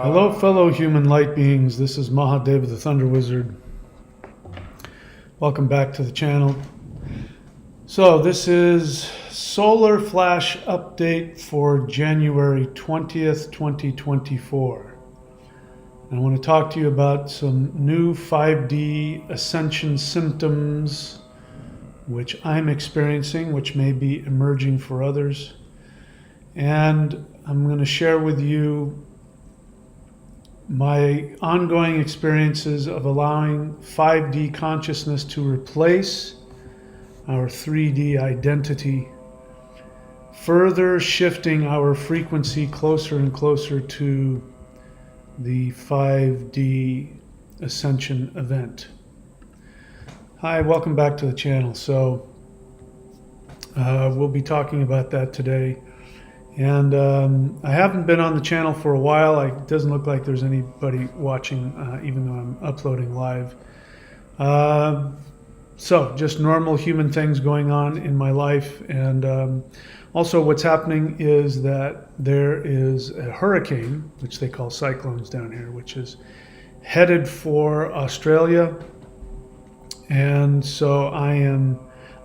Hello, fellow human light beings. This is Mahadeva the Thunder Wizard. Welcome back to the channel. So this is solar flash update for January 20th, 2024. I want to talk to you about some new 5D Ascension symptoms which I'm experiencing, which may be emerging for others. And I'm going to share with you my ongoing experiences of allowing 5D consciousness to replace our 3D identity, further shifting our frequency closer and closer to the 5D Ascension event. Hi, welcome back to the channel. So we'll be talking about that today. And I haven't been on the channel for a while. It doesn't look like there's anybody watching, even though I'm uploading live. So just normal human things going on in my life. And also what's happening is that there is a hurricane, which they call cyclones down here, which is headed for Australia. And so I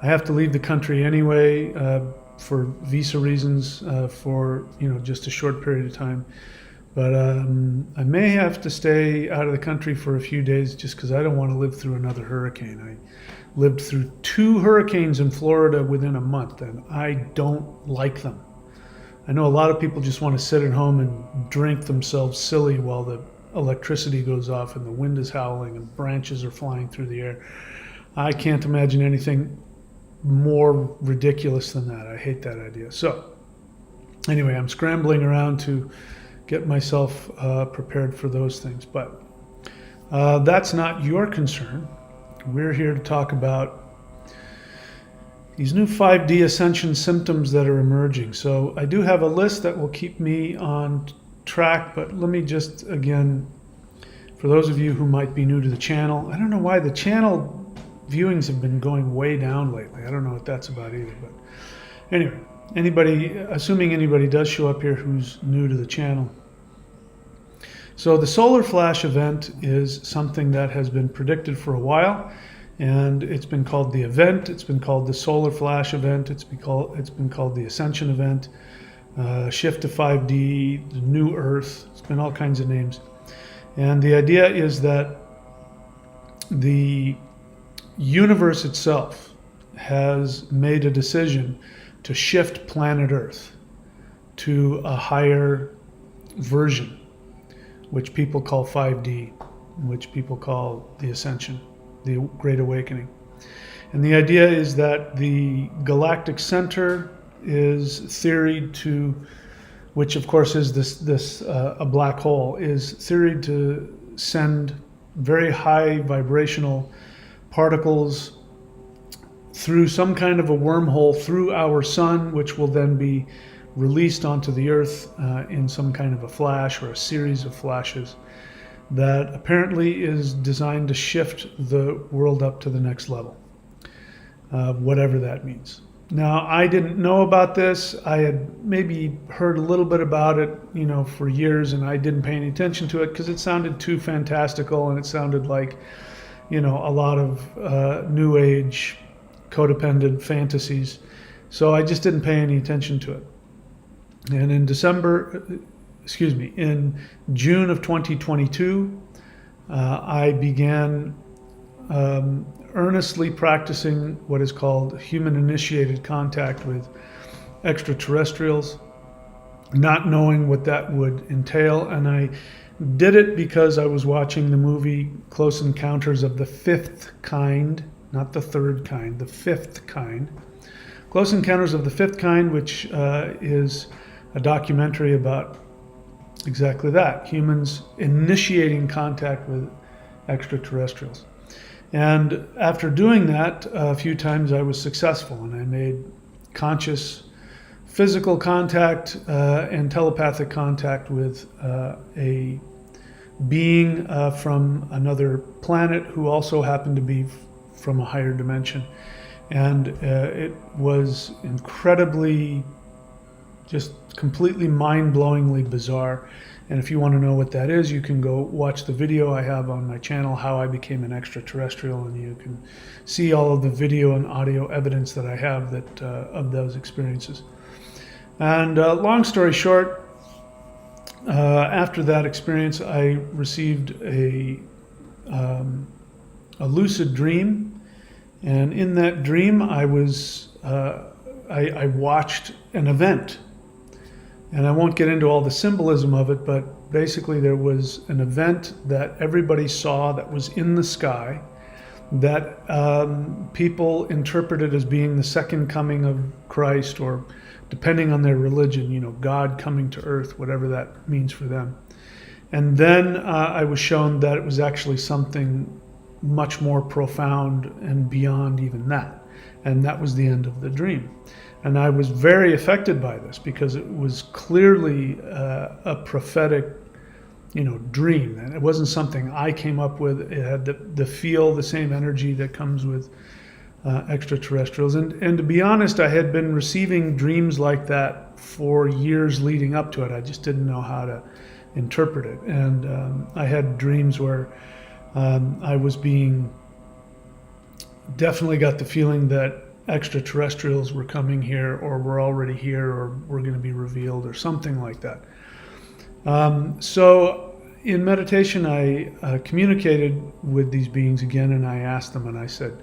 have to leave the country anyway, for visa reasons, for just a short period of time. But I may have to stay out of the country for a few days just because I don't want to live through another hurricane. I lived through 2 hurricanes in Florida within a month, and I don't like them. I know a lot of people just want to sit at home and drink themselves silly while the electricity goes off and the wind is howling and branches are flying through the air. I can't imagine anything more ridiculous than that. I hate that idea. So anyway, I'm scrambling around to get myself prepared for those things, but that's not your concern. We're here to talk about these new 5D Ascension symptoms that are emerging. So I do have a list that will keep me on track, but let me just, again, for those of you who might be new to the channel, I don't know why the channel viewings have been going way down lately. I don't know what that's about either, but anyway, assuming anybody does show up here who's new to the channel. So the solar flash event is something that has been predicted for a while, and it's been called the event. It's been called the solar flash event. It's been called the Ascension event, shift to 5D, the new Earth. It's been all kinds of names. And the idea is that the universe itself has made a decision to shift planet Earth to a higher version, which people call 5D, which people call the Ascension, the Great Awakening. And the idea is that the galactic center is theoried to, which of course is a black hole, is theoried to send very high vibrational particles through some kind of a wormhole through our sun, which will then be released onto the Earth in some kind of a flash or a series of flashes that apparently is designed to shift the world up to the next level, whatever that means. Now, I didn't know about this. I had maybe heard a little bit about it, for years, and I didn't pay any attention to it because it sounded too fantastical, and it sounded like a lot of new age codependent fantasies. So I just didn't pay any attention to it. And in June of 2022, I began earnestly practicing what is called human initiated contact with extraterrestrials, not knowing what that would entail. And I did it because I was watching the movie Close Encounters of the Fifth Kind, not the third kind, the fifth kind. Close Encounters of the Fifth Kind, which is a documentary about exactly that, humans initiating contact with extraterrestrials. And after doing that a few times, I was successful, and I made conscious physical contact and telepathic contact with a being from another planet who also happened to be from a higher dimension. And it was incredibly just completely mind-blowingly bizarre. And if you want to know what that is, you can go watch the video I have on my channel, How I Became an Extraterrestrial, and you can see all of the video and audio evidence that I have that of those experiences. And long story short, after that experience, I received a lucid dream, and in that dream, I watched an event. And I won't get into all the symbolism of it, but basically there was an event that everybody saw that was in the sky that people interpreted as being the second coming of Christ, or depending on their religion, you know, God coming to earth, whatever that means for them. And then I was shown that it was actually something much more profound and beyond even that. And that was the end of the dream. And I was very affected by this because it was clearly a prophetic, you know, dream. And it wasn't something I came up with. It had the feel, the same energy that comes with extraterrestrials. And to be honest, I had been receiving dreams like that for years leading up to it. I just didn't know how to interpret it. And I had dreams where I was definitely got the feeling that extraterrestrials were coming here, or were already here, or were going to be revealed, or something like that. So in meditation, I communicated with these beings again, and I asked them, and I said,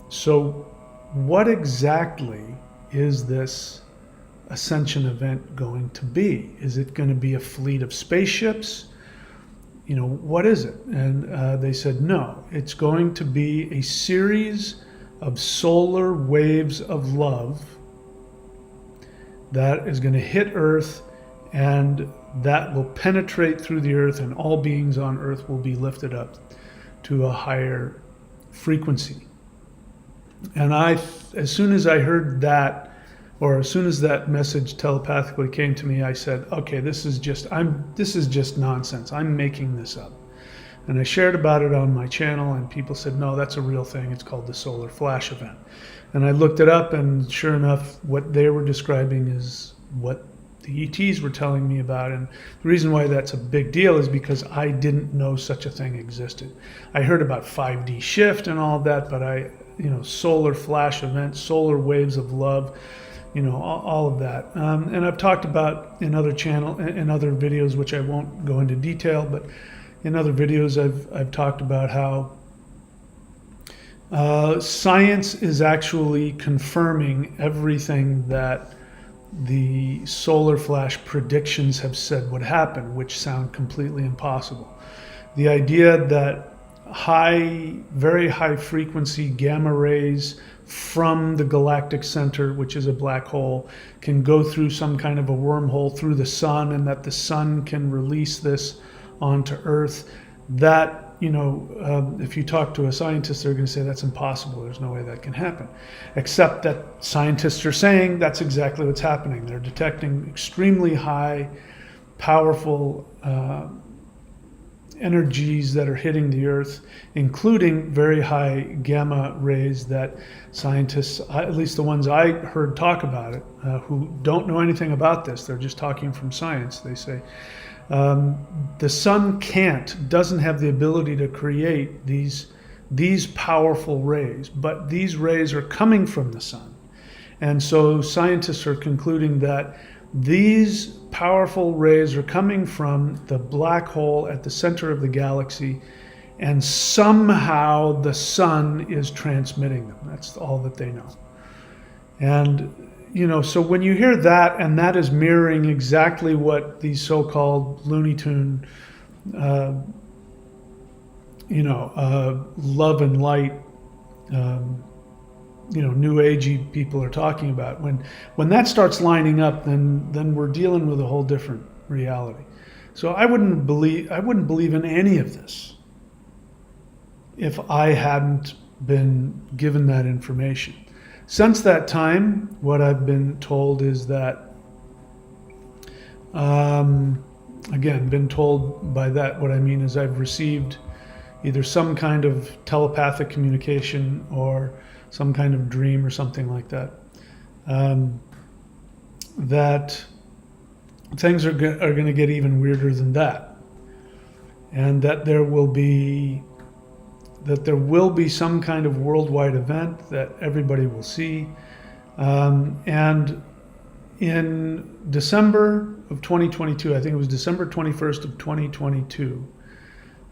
so what exactly is this Ascension event going to be? Is it going to be a fleet of spaceships? You know, what is it? And they said, no, it's going to be a series of solar waves of love that is going to hit Earth, and that will penetrate through the Earth, and all beings on Earth will be lifted up to a higher frequency. And as soon as I heard that, or as soon as that message telepathically came to me, I said, okay, this is just nonsense. I'm making this up. And I shared about it on my channel, and people said, no, that's a real thing. It's called the solar flash event. And I looked it up, and sure enough, what they were describing is what the ETs were telling me about. And the reason why that's a big deal is because I didn't know such a thing existed. I heard about 5D shift and all of that, but solar flash event, solar waves of love, all of that. And I've talked about in other videos, which I won't go into detail, but in other videos I've talked about how science is actually confirming everything that the solar flash predictions have said would happen, which sound completely impossible. The idea that very high frequency gamma rays from the galactic center, which is a black hole, can go through some kind of a wormhole through the sun, and that the sun can release this onto Earth, that if you talk to a scientist, they're going to say that's impossible. There's no way that can happen. Except that scientists are saying that's exactly what's happening. They're detecting extremely high, powerful energies that are hitting the Earth, including very high gamma rays that scientists, at least the ones I heard talk about it, who don't know anything about this, they're just talking from science, they say, the sun doesn't have the ability to create these powerful rays, but these rays are coming from the sun. And so scientists are concluding that these powerful rays are coming from the black hole at the center of the galaxy, and somehow the sun is transmitting them. That's all that they know. And so when you hear that, and that is mirroring exactly what these so-called Looney Tune, love and light, new agey people are talking about. When that starts lining up, then we're dealing with a whole different reality. So I wouldn't believe in any of this if I hadn't been given that information. Since that time, what I've been told is that, again, been told by that, what I mean is I've received either some kind of telepathic communication or some kind of dream or something like that, that things are going to get even weirder than that, and that there will be some kind of worldwide event that everybody will see. And in December of 2022, I think it was December 21st of 2022,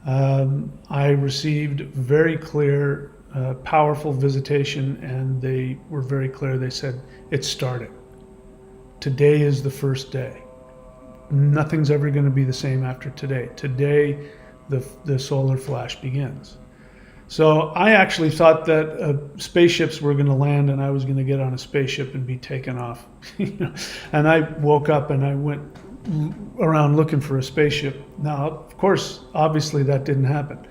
I received very clear, powerful visitation, and they were very clear. They said, it's starting. Today is the first day. Nothing's ever going to be the same after today. Today, the solar flash begins. So I actually thought that spaceships were going to land, and I was going to get on a spaceship and be taken off. And I woke up and I went around looking for a spaceship. Now, of course, obviously that didn't happen.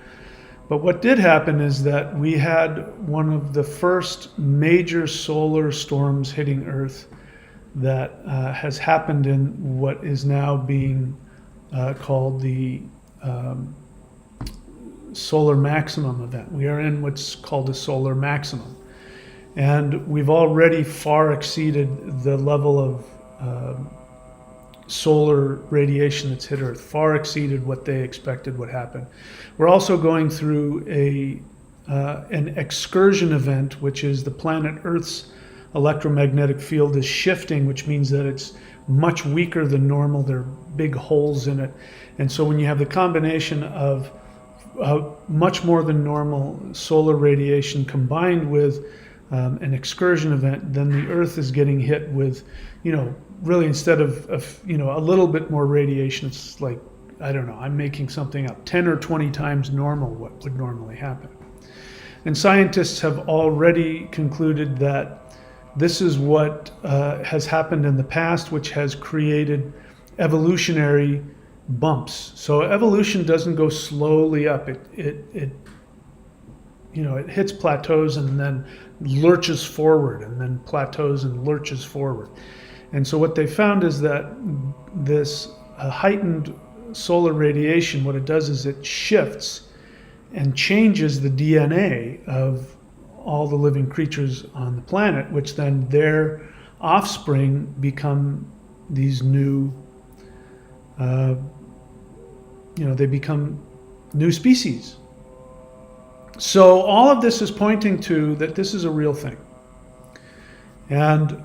But what did happen is that we had one of the first major solar storms hitting Earth that has happened in what is now being called the solar maximum event. We are in what's called a solar maximum. And we've already far exceeded the level of solar radiation that's hit Earth, far exceeded what they expected would happen. We're also going through an excursion event, which is the planet Earth's electromagnetic field is shifting, which means that it's much weaker than normal. There are big holes in it. And so when you have the combination of much more than normal solar radiation combined with an excursion event, then the Earth is getting hit with, really instead of a little bit more radiation, it's like, I don't know, I'm making something up, 10 or 20 times normal what would normally happen. And scientists have already concluded that this is what has happened in the past, which has created evolutionary bumps. So evolution doesn't go slowly up. It hits plateaus and then lurches forward, and then plateaus and lurches forward. And so what they found is that this heightened solar radiation, what it does is it shifts and changes the DNA of all the living creatures on the planet, which then their offspring become these new, they become new species. So all of this is pointing to that this is a real thing. And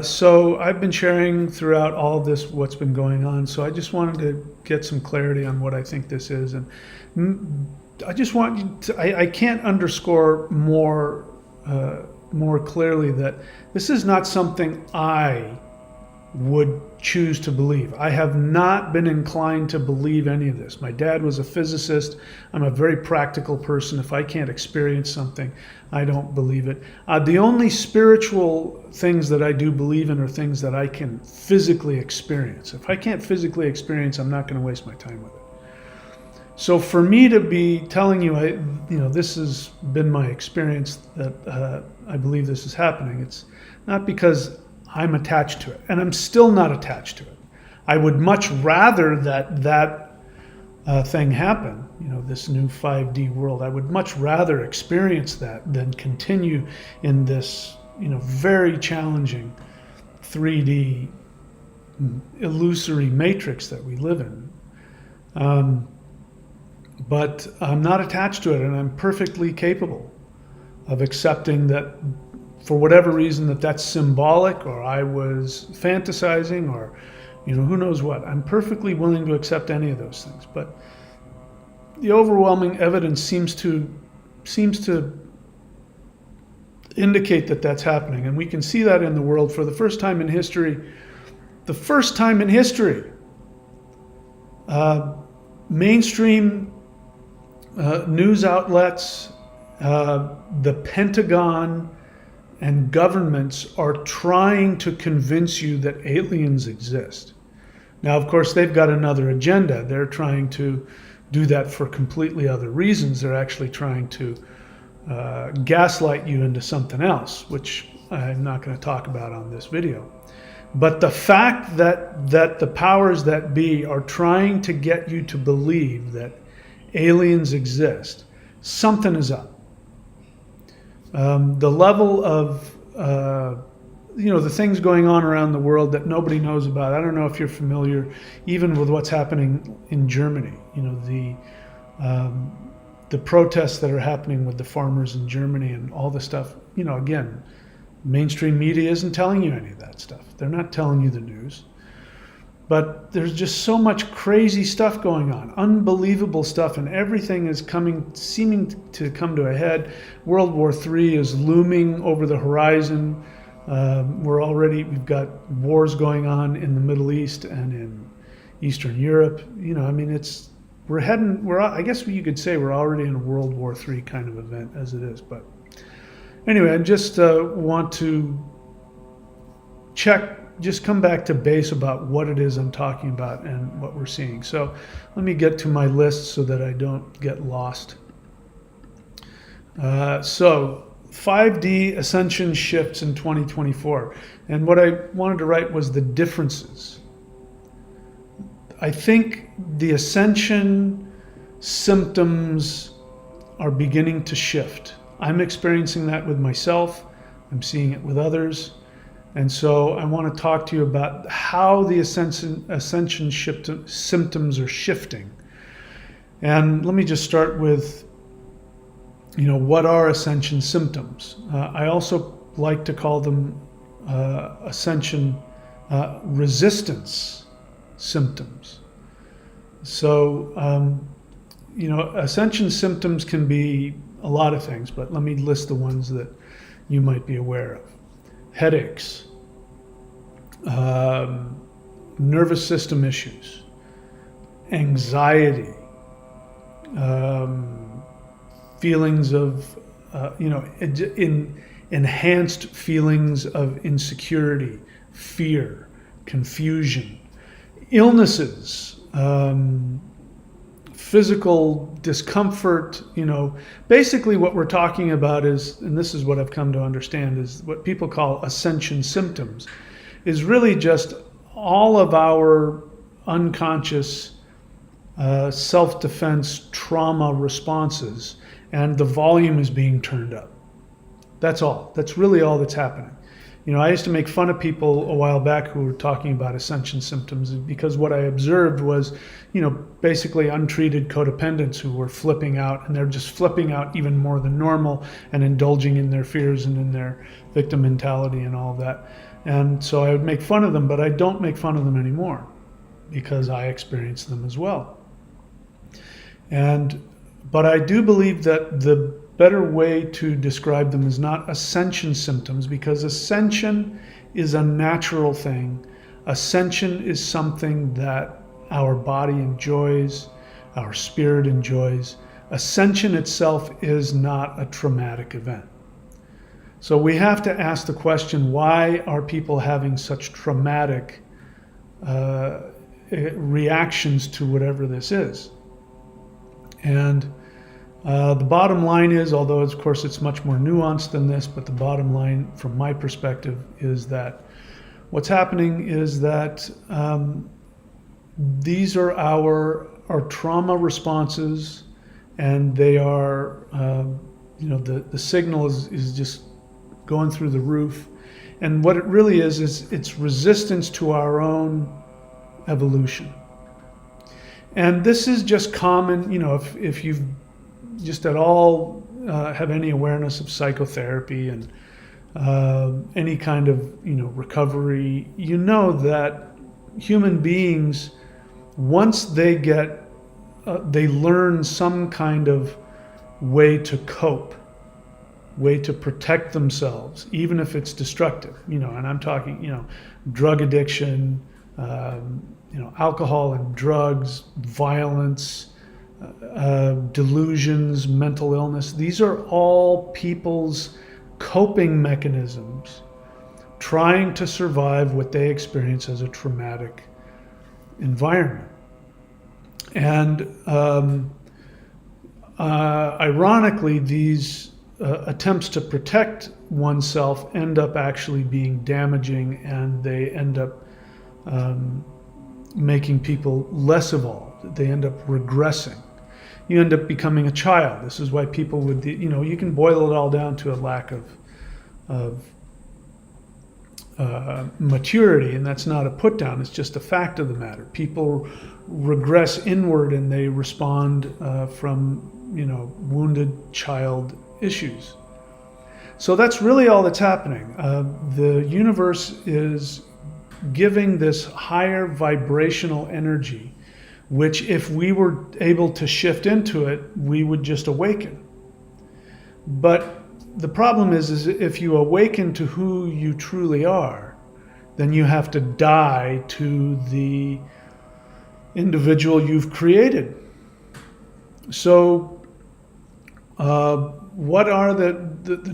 so I've been sharing throughout all of this what's been going on. So I just wanted to get some clarity on what I think this is. And I just want you to, I can't underscore more clearly that this is not something I would choose to believe. I have not been inclined to believe any of this. My dad was a physicist. I'm a very practical person. If I can't experience something, I don't believe it. The only spiritual things that I do believe in are things that I can physically experience. If I can't physically experience, I'm not going to waste my time with it. So for me to be telling you, this has been my experience that I believe this is happening. It's not because I'm attached to it, and I'm still not attached to it. I would much rather that thing happen, this new 5D world. I would much rather experience that than continue in this, very challenging 3D illusory matrix that we live in. But I'm not attached to it, and I'm perfectly capable of accepting that for whatever reason that's symbolic, or I was fantasizing, or who knows what. I'm perfectly willing to accept any of those things. But the overwhelming evidence seems to indicate that that's happening, and we can see that in the world for the first time in history. The first time in history, mainstream news outlets, the Pentagon, and governments are trying to convince you that aliens exist. Now, of course, they've got another agenda. They're trying to do that for completely other reasons. They're actually trying to gaslight you into something else, which I'm not going to talk about on this video. But the fact that the powers that be are trying to get you to believe that aliens exist, something is up. The level of the things going on around the world that nobody knows about. I don't know if you're familiar even with what's happening in Germany. The protests that are happening with the farmers in Germany and all the stuff. Again, mainstream media isn't telling you any of that stuff. They're not telling you the news. But there's just so much crazy stuff going on, unbelievable stuff, and everything is seeming to come to a head. World War III is looming over the horizon. We've got wars going on in the Middle East and in Eastern Europe. I guess you could say we're already in a World War III kind of event as it is. But anyway, I just want to just come back to base about what it is I'm talking about and what we're seeing. So let me get to my list so that I don't get lost. So 5D Ascension shifts in 2024. And what I wanted to write was the differences. I think the Ascension symptoms are beginning to shift. I'm experiencing that with myself. I'm seeing it with others. And so I want to talk to you about how the Ascension symptoms are shifting. And let me just start with, what are Ascension symptoms? I also like to call them Ascension resistance symptoms. So, Ascension symptoms can be a lot of things, but let me list the ones that you might be aware of. Headaches, nervous system issues, anxiety, feelings of, enhanced feelings of insecurity, fear, confusion, illnesses, physical discomfort. Basically what we're talking about is, and this is what I've come to understand, is what people call Ascension symptoms, is really just all of our unconscious self-defense trauma responses, and the volume is being turned up. That's all. That's really all that's happening. I used to make fun of people a while back who were talking about Ascension symptoms, because what I observed was, basically untreated codependents who were flipping out, and they're just flipping out even more than normal and indulging in their fears and in their victim mentality and all of that. And so I would make fun of them, but I don't make fun of them anymore because I experience them as well. But I do believe that the better way to describe them is not Ascension symptoms, because Ascension is a natural thing. Ascension is something that our body enjoys, our spirit enjoys. Ascension itself is not a traumatic event. So we have to ask the question, why are people having such traumatic reactions to whatever this is? And the bottom line is, although of course it's much more nuanced than this, but the bottom line from my perspective is that what's happening is that these are our trauma responses, and they are, the signal is just going through the roof. And what it really is it's resistance to our own evolution. And this is just common, if you've just at all have any awareness of psychotherapy and any kind of recovery, that human beings, once they learn some kind of way to cope, way to protect themselves, even if it's destructive, and I'm talking drug addiction, alcohol and drugs, violence, delusions, mental illness. These are all people's coping mechanisms trying to survive what they experience as a traumatic environment. And ironically, these attempts to protect oneself end up actually being damaging, and they end up making people less evolved. They end up regressing. You end up becoming a child. This is why people would, you can boil it all down to a lack of maturity, and that's not a put down, it's just a fact of the matter. People regress inward and they respond from wounded child issues. So that's really all that's happening. The universe is giving this higher vibrational energy, which if we were able to shift into it, we would just awaken. But the problem is if you awaken to who you truly are, then you have to die to the individual you've created. So what are the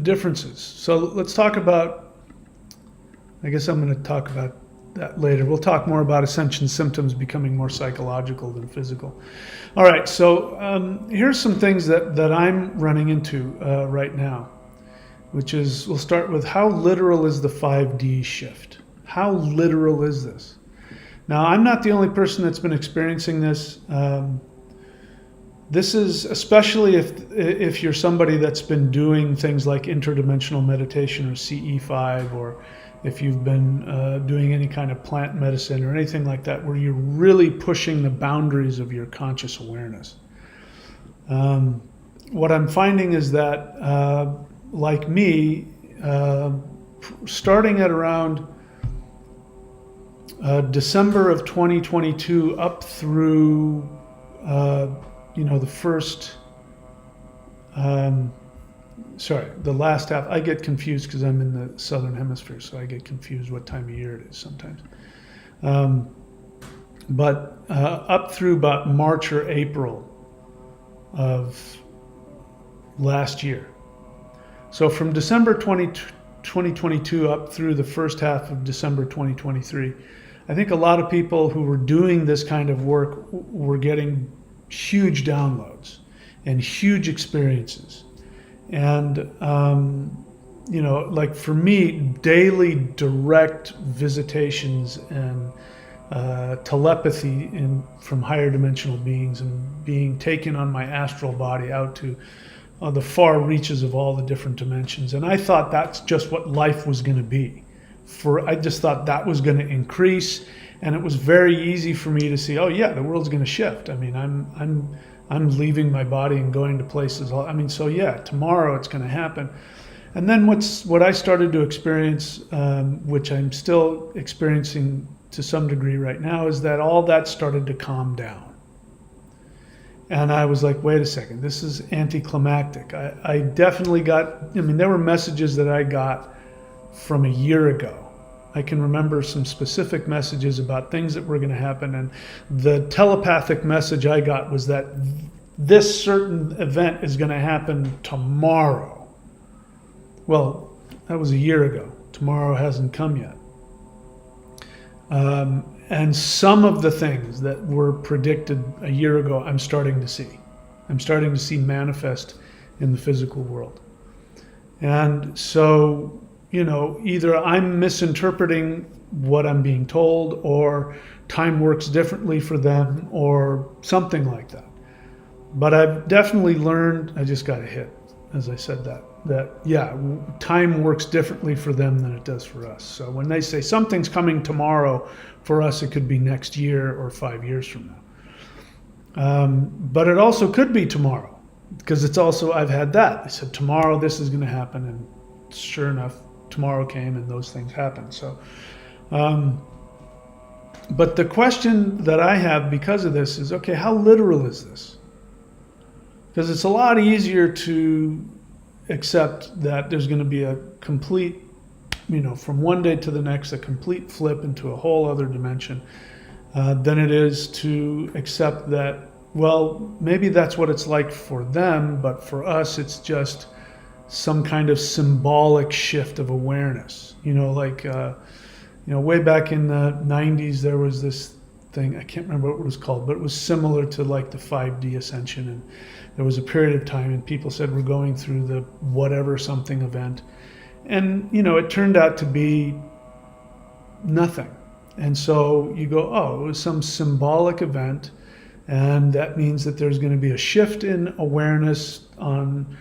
differences? So let's talk about, I guess I'm going to talk about that later. We'll talk more about ascension symptoms becoming more psychological than physical. All right, so here's some things that I'm running into right now, which is, we'll start with how literal is the 5D shift? How literal is this? Now, I'm not the only person that's been experiencing this. This is especially if you're somebody that's been doing things like interdimensional meditation or CE5, or if you've been doing any kind of plant medicine or anything like that, where you're really pushing the boundaries of your conscious awareness. What I'm finding is that, like me, starting at around December of 2022 up through the first, the last half. I get confused because I'm in the southern hemisphere, so I get confused what time of year it is sometimes. But up through about March or April of last year. So from December 2022 up through the first half of December 2023, I think a lot of people who were doing this kind of work were getting huge downloads and huge experiences. And, like for me, daily direct visitations and telepathy from higher dimensional beings, and being taken on my astral body out to the far reaches of all the different dimensions. And I thought that's just what life was going to be. I just thought that was going to increase, and it was very easy for me to see, oh yeah, the world's going to shift. I mean, I'm leaving my body and going to places. I mean, so yeah, tomorrow it's going to happen. And then what I started to experience, which I'm still experiencing to some degree right now, is that all that started to calm down. And I was like, wait a second, this is anticlimactic. I definitely there were messages that I got from a year ago. I can remember some specific messages about things that were going to happen. And the telepathic message I got was that this certain event is going to happen tomorrow. Well, that was a year ago. Tomorrow hasn't come yet. And some of the things that were predicted a year ago, I'm starting to see. I'm starting to see manifest in the physical world. And so, either I'm misinterpreting what I'm being told, or time works differently for them, or something like that. But I've definitely learned, I just got a hit as I said that yeah, time works differently for them than it does for us. So when they say something's coming tomorrow, for us it could be next year or 5 years from now. But it also could be tomorrow, because it's also, I've had that. They said tomorrow this is going to happen, and sure enough, tomorrow came and those things happened. So, but the question that I have because of this is, okay, how literal is this? Because it's a lot easier to accept that there's going to be a complete, from one day to the next, a complete flip into a whole other dimension, than it is to accept that, well, maybe that's what it's like for them, but for us, it's just some kind of symbolic shift of awareness. Way back in the 90s, there was this thing, I can't remember what it was called, but it was similar to like the 5D Ascension. And there was a period of time and people said, we're going through the whatever something event. And, it turned out to be nothing. And so you go, oh, it was some symbolic event. And that means that there's going to be a shift in awareness on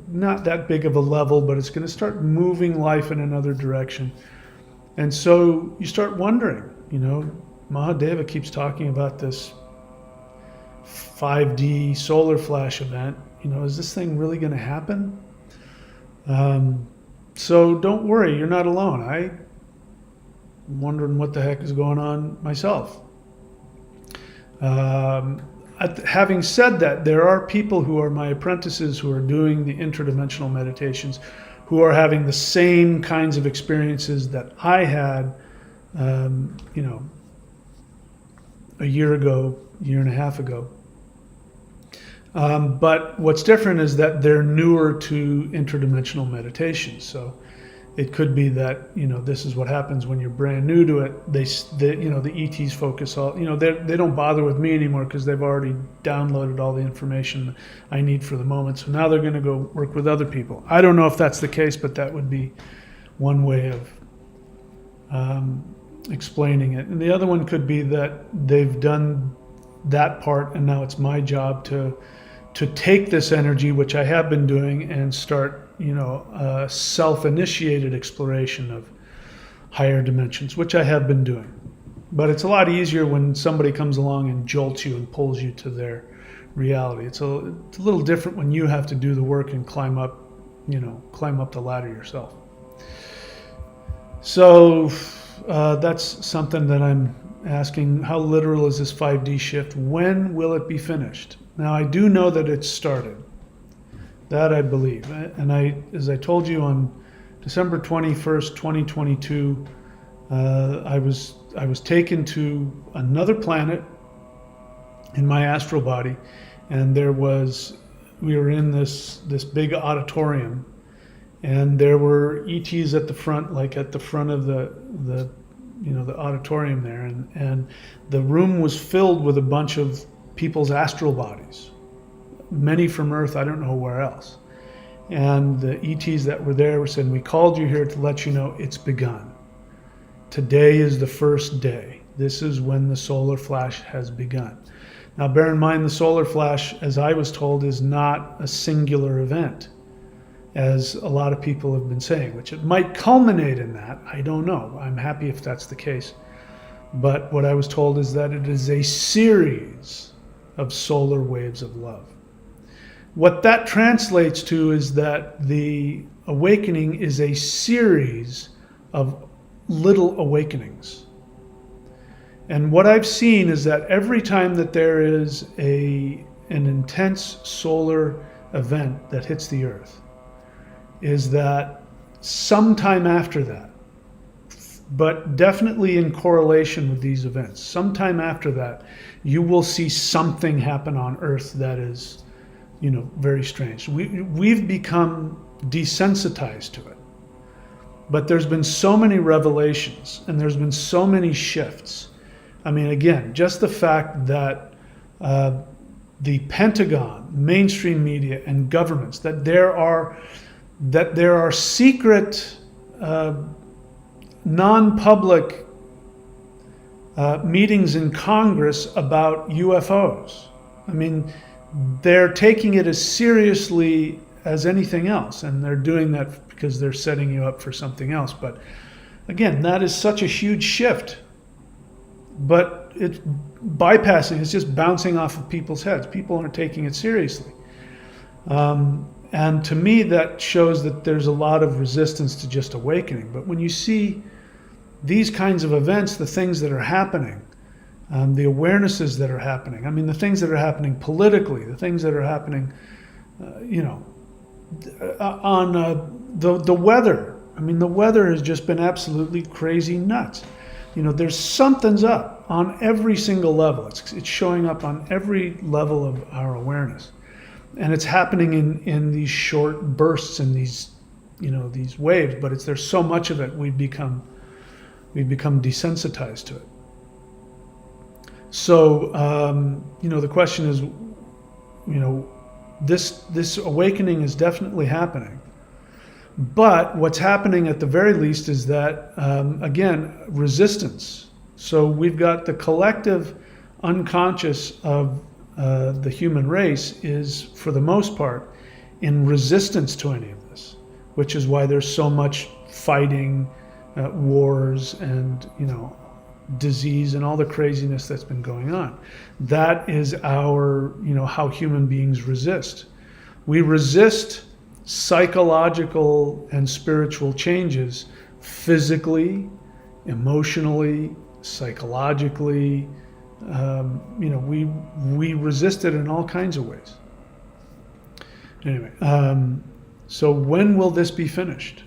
not that big of a level, but it's going to start moving life in another direction. And so you start wondering, Mahadeva keeps talking about this 5D solar flash event. Is this thing really going to happen? So don't worry, you're not alone. I'm wondering what the heck is going on myself. Having said that, there are people who are my apprentices who are doing the interdimensional meditations, who are having the same kinds of experiences that I had, a year ago, year and a half ago. But what's different is that they're newer to interdimensional meditation. So it could be that, this is what happens when you're brand new to it. The ETs focus all, they don't bother with me anymore because they've already downloaded all the information I need for the moment. So now they're going to go work with other people. I don't know if that's the case, but that would be one way of explaining it. And the other one could be that they've done that part and now it's my job to take this energy, which I have been doing, and start a self-initiated exploration of higher dimensions, which I have been doing. But it's a lot easier when somebody comes along and jolts you and pulls you to their reality. It's a little different when you have to do the work and climb up the ladder yourself. So that's something that I'm asking. How literal is this 5D shift? When will it be finished? Now, I do know that it's started. That I believe. And as I told you, on December 21st, 2022, I was taken to another planet in my astral body, and we were in this big auditorium, and there were ETs at the front, like at the front of the auditorium there, and the room was filled with a bunch of people's astral bodies. Many from Earth, I don't know where else. And the ETs that were there were saying, we called you here to let you know it's begun. Today is the first day. This is when the solar flash has begun. Now bear in mind, the solar flash, as I was told, is not a singular event, as a lot of people have been saying, which it might culminate in that. I don't know. I'm happy if that's the case. But what I was told is that it is a series of solar waves of love. What that translates to is that the awakening is a series of little awakenings. And what I've seen is that every time that there is an intense solar event that hits the Earth, is that sometime after that, but definitely in correlation with these events, sometime after that, you will see something happen on Earth that is very strange. We've become desensitized to it. But there's been so many revelations and there's been so many shifts. I mean, again, just the fact that the Pentagon, mainstream media, and governments, that there are secret, non-public meetings in Congress about UFOs. I mean, they're taking it as seriously as anything else, and they're doing that because they're setting you up for something else. But again, that is such a huge shift. But it's bypassing, it's just bouncing off of people's heads. People aren't taking it seriously. And to me, that shows that there's a lot of resistance to just awakening. But when you see these kinds of events, the things that are happening, the awarenesses that are happening, I mean, the things that are happening politically, the things that are happening, on the weather. I mean, the weather has just been absolutely crazy nuts. There's something's up on every single level. It's showing up on every level of our awareness. And it's happening in these short bursts and these waves, but there's so much of it, we've become desensitized to it. So, the question is, this awakening is definitely happening. But what's happening at the very least is that, again, resistance. So we've got the collective unconscious of the human race is, for the most part, in resistance to any of this, which is why there's so much fighting, wars and, disease and all the craziness that's been going on. That is our, how human beings resist. We resist psychological and spiritual changes physically, emotionally, psychologically. We resist it in all kinds of ways. Anyway, so when will this be finished?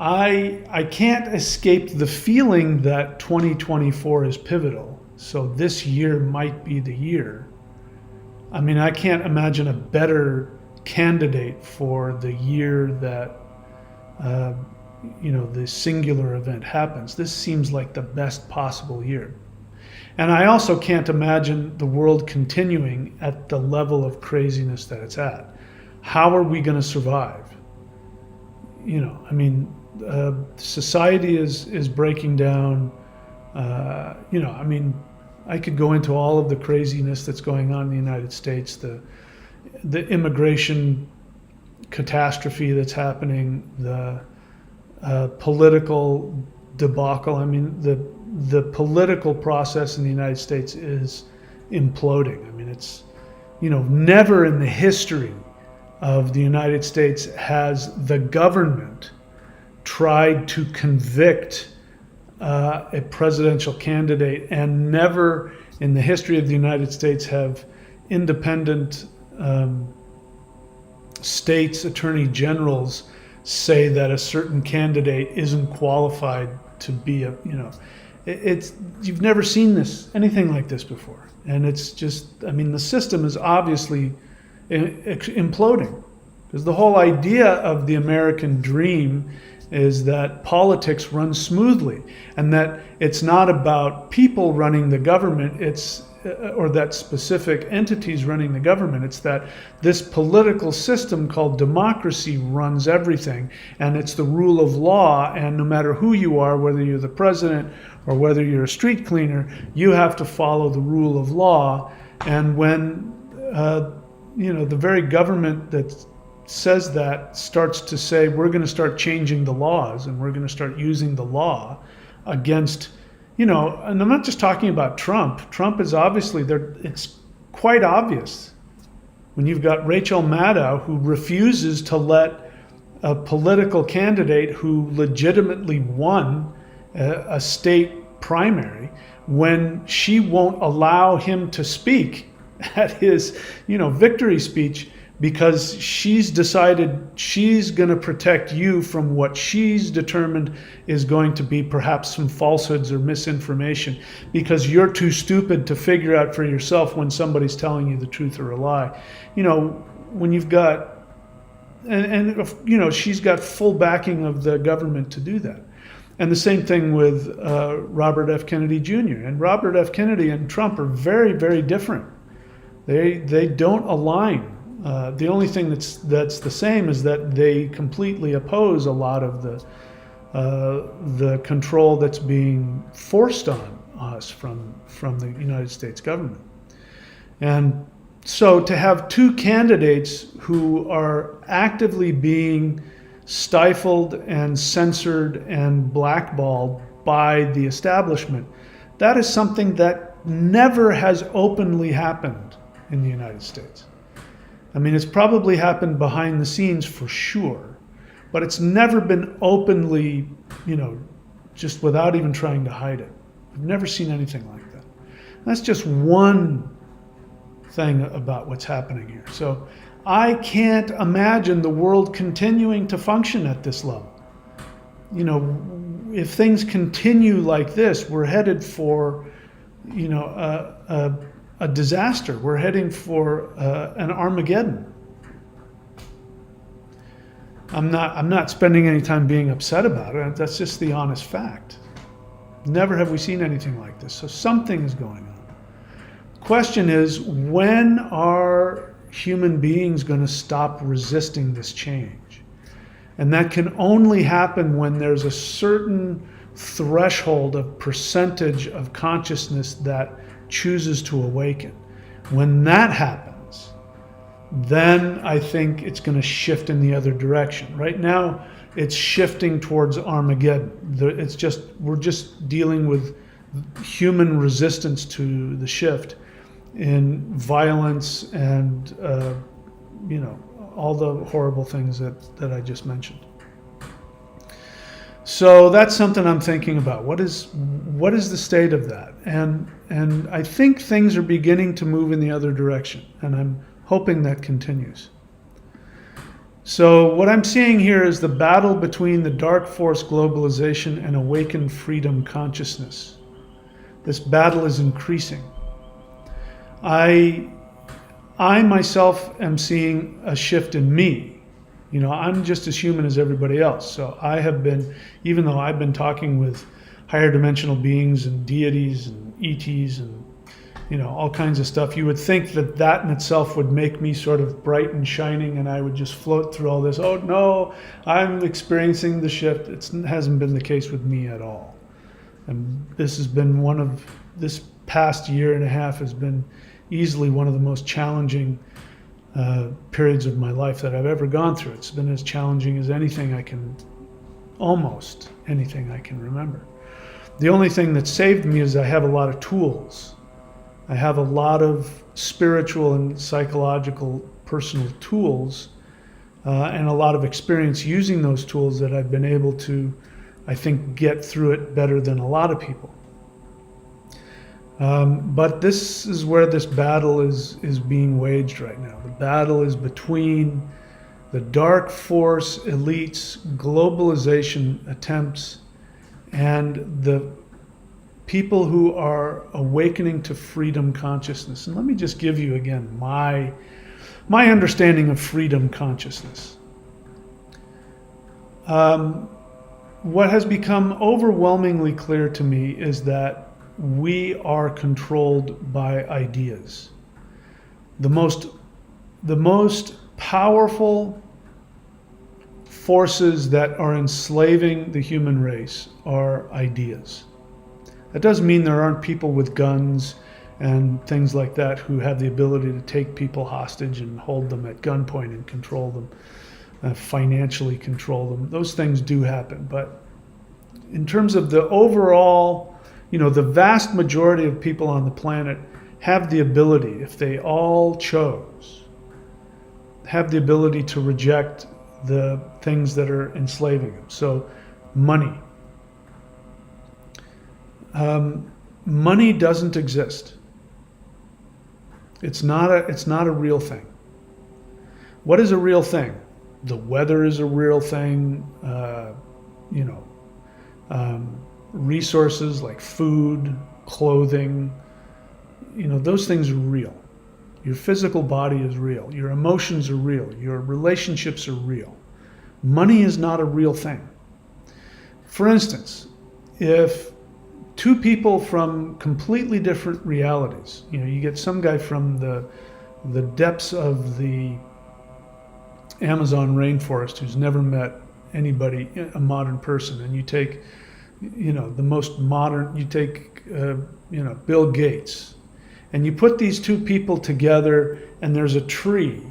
I can't escape the feeling that 2024 is pivotal. So this year might be the year. I mean, I can't imagine a better candidate for the year that, the singular event happens. This seems like the best possible year. And I also can't imagine the world continuing at the level of craziness that it's at. How are we going to survive? Society is breaking down. I could go into all of the craziness that's going on in the United States, the immigration catastrophe that's happening, the political debacle. I mean, the political process in the United States is imploding. I mean, it's, never in the history of the United States has the government tried to convict a presidential candidate, and never in the history of the United States have independent states attorney generals say that a certain candidate isn't qualified to be you've never seen anything like this before. And it's just, the system is obviously imploding, because the whole idea of the American dream is that politics runs smoothly, and that it's not about people running the government, or that specific entities running the government. It's that this political system called democracy runs everything, and it's the rule of law, and no matter who you are, whether you're the president or whether you're a street cleaner, you have to follow the rule of law. And when the very government that says that starts to say, we're going to start changing the laws, and we're going to start using the law against, and I'm not just talking about Trump. Trump is obviously there. It's quite obvious when you've got Rachel Maddow, who refuses to let a political candidate who legitimately won a state primary, when she won't allow him to speak at his, victory speech, because she's decided she's going to protect you from what she's determined is going to be perhaps some falsehoods or misinformation, because you're too stupid to figure out for yourself when somebody's telling you the truth or a lie. When you've got, and she's got full backing of the government to do that. And the same thing with Robert F. Kennedy Jr. And Robert F. Kennedy and Trump are very, very different. They don't align. The only thing that's the same is that they completely oppose a lot of the control that's being forced on us from the United States government. And so to have two candidates who are actively being stifled and censored and blackballed by the establishment, that is something that never has openly happened in the United States. It's probably happened behind the scenes for sure, but it's never been openly, just without even trying to hide it. I've never seen anything like that. That's just one thing about what's happening here. So I can't imagine the world continuing to function at this level. If things continue like this, we're headed for, a disaster. We're heading for an Armageddon. I'm not spending any time being upset about it. That's just the honest fact. Never have we seen anything like this. So something is going on. Question is, when are human beings going to stop resisting this change? And that can only happen when there's a certain threshold of percentage of consciousness that chooses to awaken. When that happens, then I think it's going to shift in the other direction. Right now, it's shifting towards Armageddon. We're just dealing with human resistance to the shift in violence and all the horrible things that I just mentioned. So that's something I'm thinking about. What is the state of that? And I think things are beginning to move in the other direction, and I'm hoping that continues. So what I'm seeing here is the battle between the dark force globalization and awakened freedom consciousness. This battle is increasing. I myself am seeing a shift in me. I'm just as human as everybody else. So I have been, even though I've been talking with higher dimensional beings and deities and ETs and, all kinds of stuff, you would think that in itself would make me sort of bright and shining and I would just float through all this. Oh no, I'm experiencing the shift. It hasn't been the case with me at all. And this has been this past year and a half has been easily one of the most challenging periods of my life that I've ever gone through. It's been as challenging as almost anything I can remember. The only thing that saved me is I have a lot of tools. I have a lot of spiritual and psychological personal tools and a lot of experience using those tools that I've been able to, I think, get through it better than a lot of people. But this is where this battle is being waged right now. The battle is between the dark force elites' globalization attempts and the people who are awakening to freedom consciousness. And let me just give you again my understanding of freedom consciousness. What has become overwhelmingly clear to me is that we are controlled by ideas. The most powerful forces that are enslaving the human race are ideas. That doesn't mean there aren't people with guns and things like that who have the ability to take people hostage and hold them at gunpoint and control them, financially control them. Those things do happen. But in terms of the overall, the vast majority of people on the planet have the ability, if they all chose, have the ability to reject the things that are enslaving them. So money. Money doesn't exist. It's not a real thing. What is a real thing? The weather is a real thing. Resources like food, clothing, those things are real. Your physical body is real. Your emotions are real. Your relationships are real. Money is not a real thing. For instance, if two people from completely different realities, you get some guy from the depths of the Amazon rainforest who's never met anybody, a modern person, and you take the most modern, you take, Bill Gates, and you put these two people together and there's a tree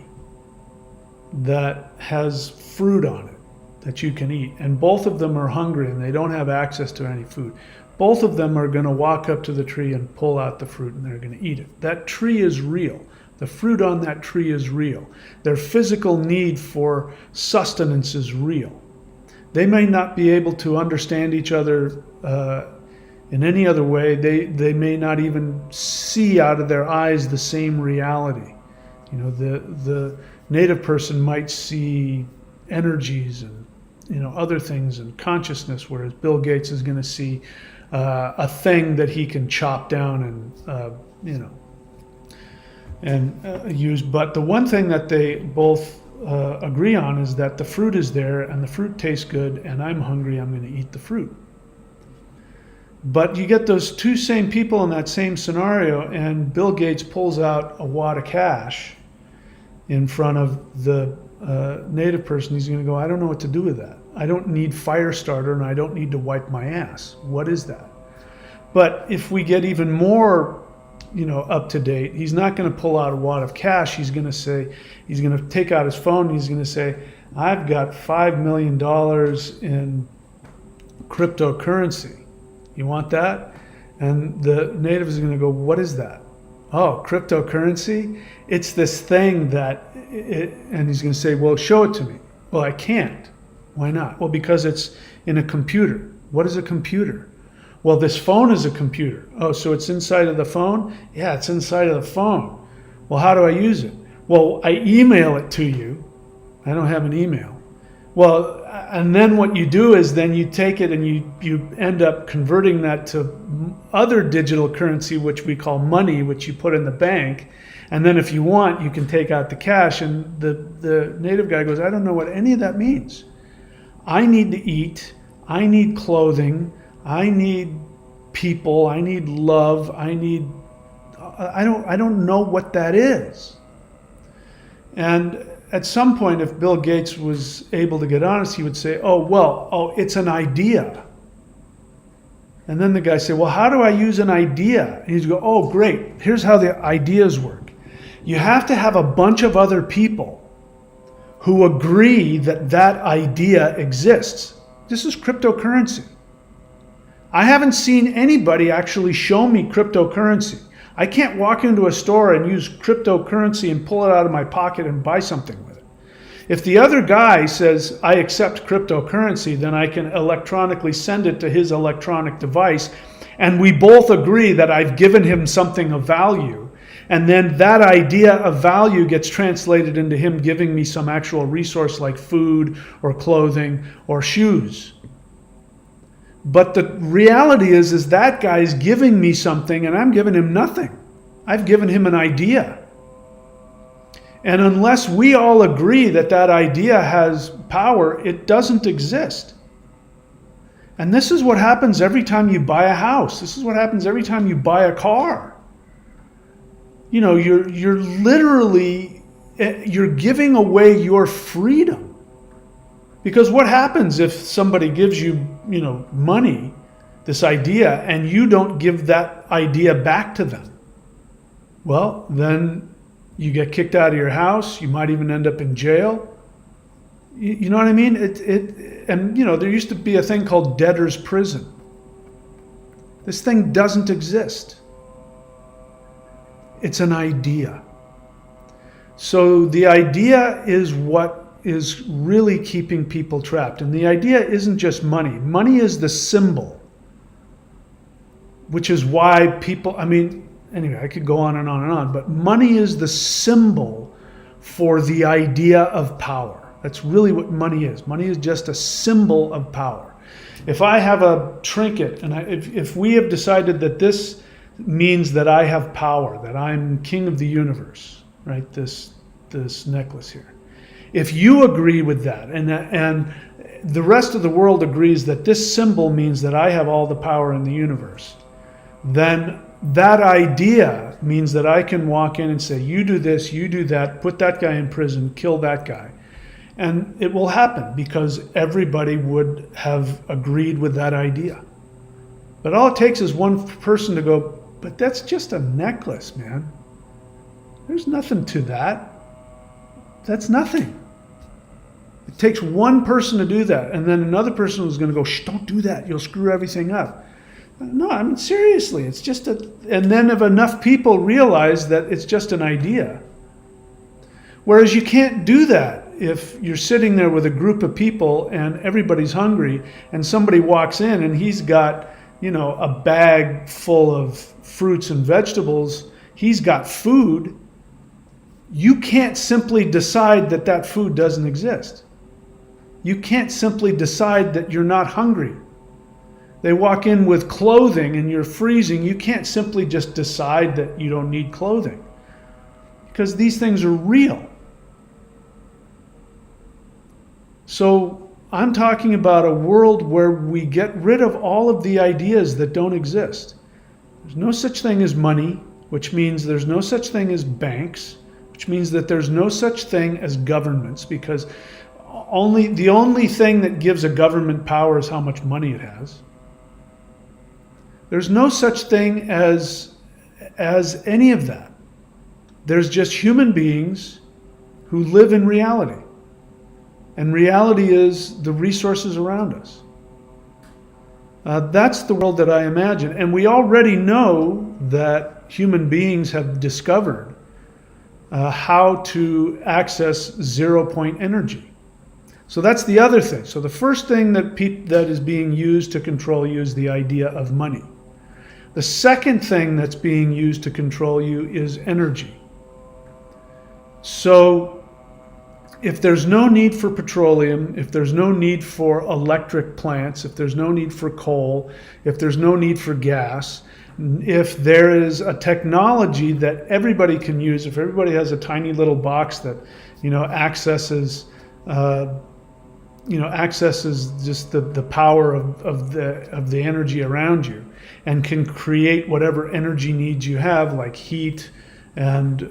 that has fruit on it that you can eat, and both of them are hungry and they don't have access to any food. Both of them are going to walk up to the tree and pull out the fruit and they're going to eat it. That tree is real. The fruit on that tree is real. Their physical need for sustenance is real. They may not be able to understand each other in any other way. They may not even see out of their eyes the same reality. The native person might see energies and other things and consciousness, whereas Bill Gates is going to see a thing that he can chop down and use. But the one thing that they both agree on is that the fruit is there and the fruit tastes good and I'm hungry, I'm going to eat the fruit. But you get those two same people in that same scenario and Bill Gates pulls out a wad of cash in front of the native person. He's going to go, I don't know what to do with that. I don't need fire starter and I don't need to wipe my ass. What is that? But if we get even more up to date, he's not going to pull out a wad of cash. He's going to take out his phone and he's going to say, I've got $5 million in cryptocurrency. You want that? And the native is going to go, what is that? Oh, cryptocurrency? It's this thing that, and he's going to say, well, show it to me. Well, I can't. Why not? Well, because it's in a computer. What is a computer? Well, this phone is a computer. Oh, so it's inside of the phone? Yeah, it's inside of the phone. Well, how do I use it? Well, I email it to you. I don't have an email. Well, and then what you do is then you take it and you end up converting that to other digital currency, which we call money, which you put in the bank. And then if you want, you can take out the cash. And the native guy goes, I don't know what any of that means. I need to eat. I need clothing. I need people. I need love. I don't know what that is. And at some point, if Bill Gates was able to get honest, he would say, it's an idea. And then the guy said, well, how do I use an idea? And he'd go, oh, great. Here's how the ideas work. You have to have a bunch of other people who agree that that idea exists. This is cryptocurrency. I haven't seen anybody actually show me cryptocurrency. I can't walk into a store and use cryptocurrency and pull it out of my pocket and buy something with it. If the other guy says, I accept cryptocurrency, then I can electronically send it to his electronic device, and we both agree that I've given him something of value, and then that idea of value gets translated into him giving me some actual resource like food or clothing or shoes. But the reality is that guy's giving me something and I'm giving him nothing. I've given him an idea. And unless we all agree that that idea has power, it doesn't exist. And this is what happens every time you buy a house. This is what happens every time you buy a car. You know, you're literally, you're giving away your freedom. Because what happens if somebody gives you, money, this idea, and you don't give that idea back to them? Well, then you get kicked out of your house. You might even end up in jail. You know what I mean? There used to be a thing called debtor's prison. This thing doesn't exist. It's an idea. So the idea is what is really keeping people trapped. And the idea isn't just money. Money is the symbol, which is why people, anyway, I could go on and on and on, but money is the symbol for the idea of power. That's really what money is. Money is just a symbol of power. If I have a trinket, and if we have decided that this means that I have power, that I'm king of the universe, right? This necklace here. If you agree with that, and the rest of the world agrees that this symbol means that I have all the power in the universe, then that idea means that I can walk in and say, you do this, you do that, put that guy in prison, kill that guy. And it will happen because everybody would have agreed with that idea. But all it takes is one person to go, but that's just a necklace, man. There's nothing to that. That's nothing. It takes one person to do that, and then another person is going to go, shh, don't do that. You'll screw everything up. No, seriously, it's just and then if enough people realize that it's just an idea. Whereas you can't do that if you're sitting there with a group of people and everybody's hungry and somebody walks in and he's got, a bag full of fruits and vegetables. He's got food. You can't simply decide that that food doesn't exist. You can't simply decide that you're not hungry. They walk in with clothing and you're freezing. You can't simply just decide that you don't need clothing, because these things are real. So I'm talking about a world where we get rid of all of the ideas that don't exist. There's no such thing as money, which means there's no such thing as banks, which means that there's no such thing as governments, because the only thing that gives a government power is how much money it has. There's no such thing as any of that. There's just human beings who live in reality. And reality is the resources around us. That's the world that I imagine. And we already know that human beings have discovered how to access 0-point energy. So that's the other thing. So the first thing that is being used to control you is the idea of money. The second thing that's being used to control you is energy. So if there's no need for petroleum, if there's no need for electric plants, if there's no need for coal, if there's no need for gas, if there is a technology that everybody can use, if everybody has a tiny little box that, accesses just the power of the energy around you, and can create whatever energy needs you have, like heat and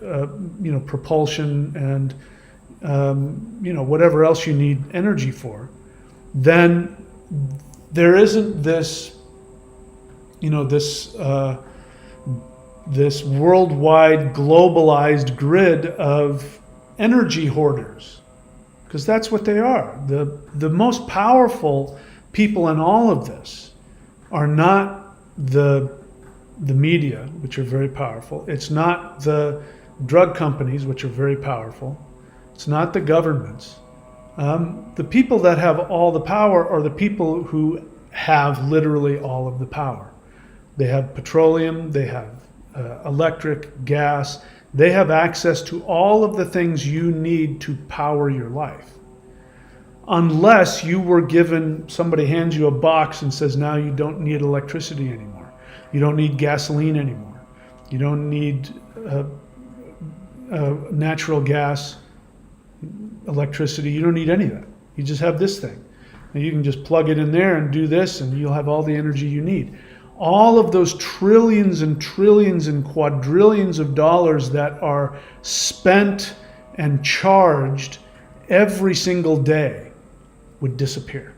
propulsion and whatever else you need energy for, then there isn't this this worldwide globalized grid of energy hoarders, because that's what they are. The most powerful people in all of this are not the media, which are very powerful. It's not the drug companies, which are very powerful. It's not the governments. The people that have all the power are the people who have literally all of the power. They have petroleum, they have electric, gas. They have access to all of the things you need to power your life. Unless you were given, somebody hands you a box and says, now you don't need electricity anymore. You don't need gasoline anymore. You don't need natural gas, electricity. You don't need any of that. You just have this thing. And you can just plug it in there and do this, and you'll have all the energy you need. All of those trillions and trillions and quadrillions of dollars that are spent and charged every single day would disappear.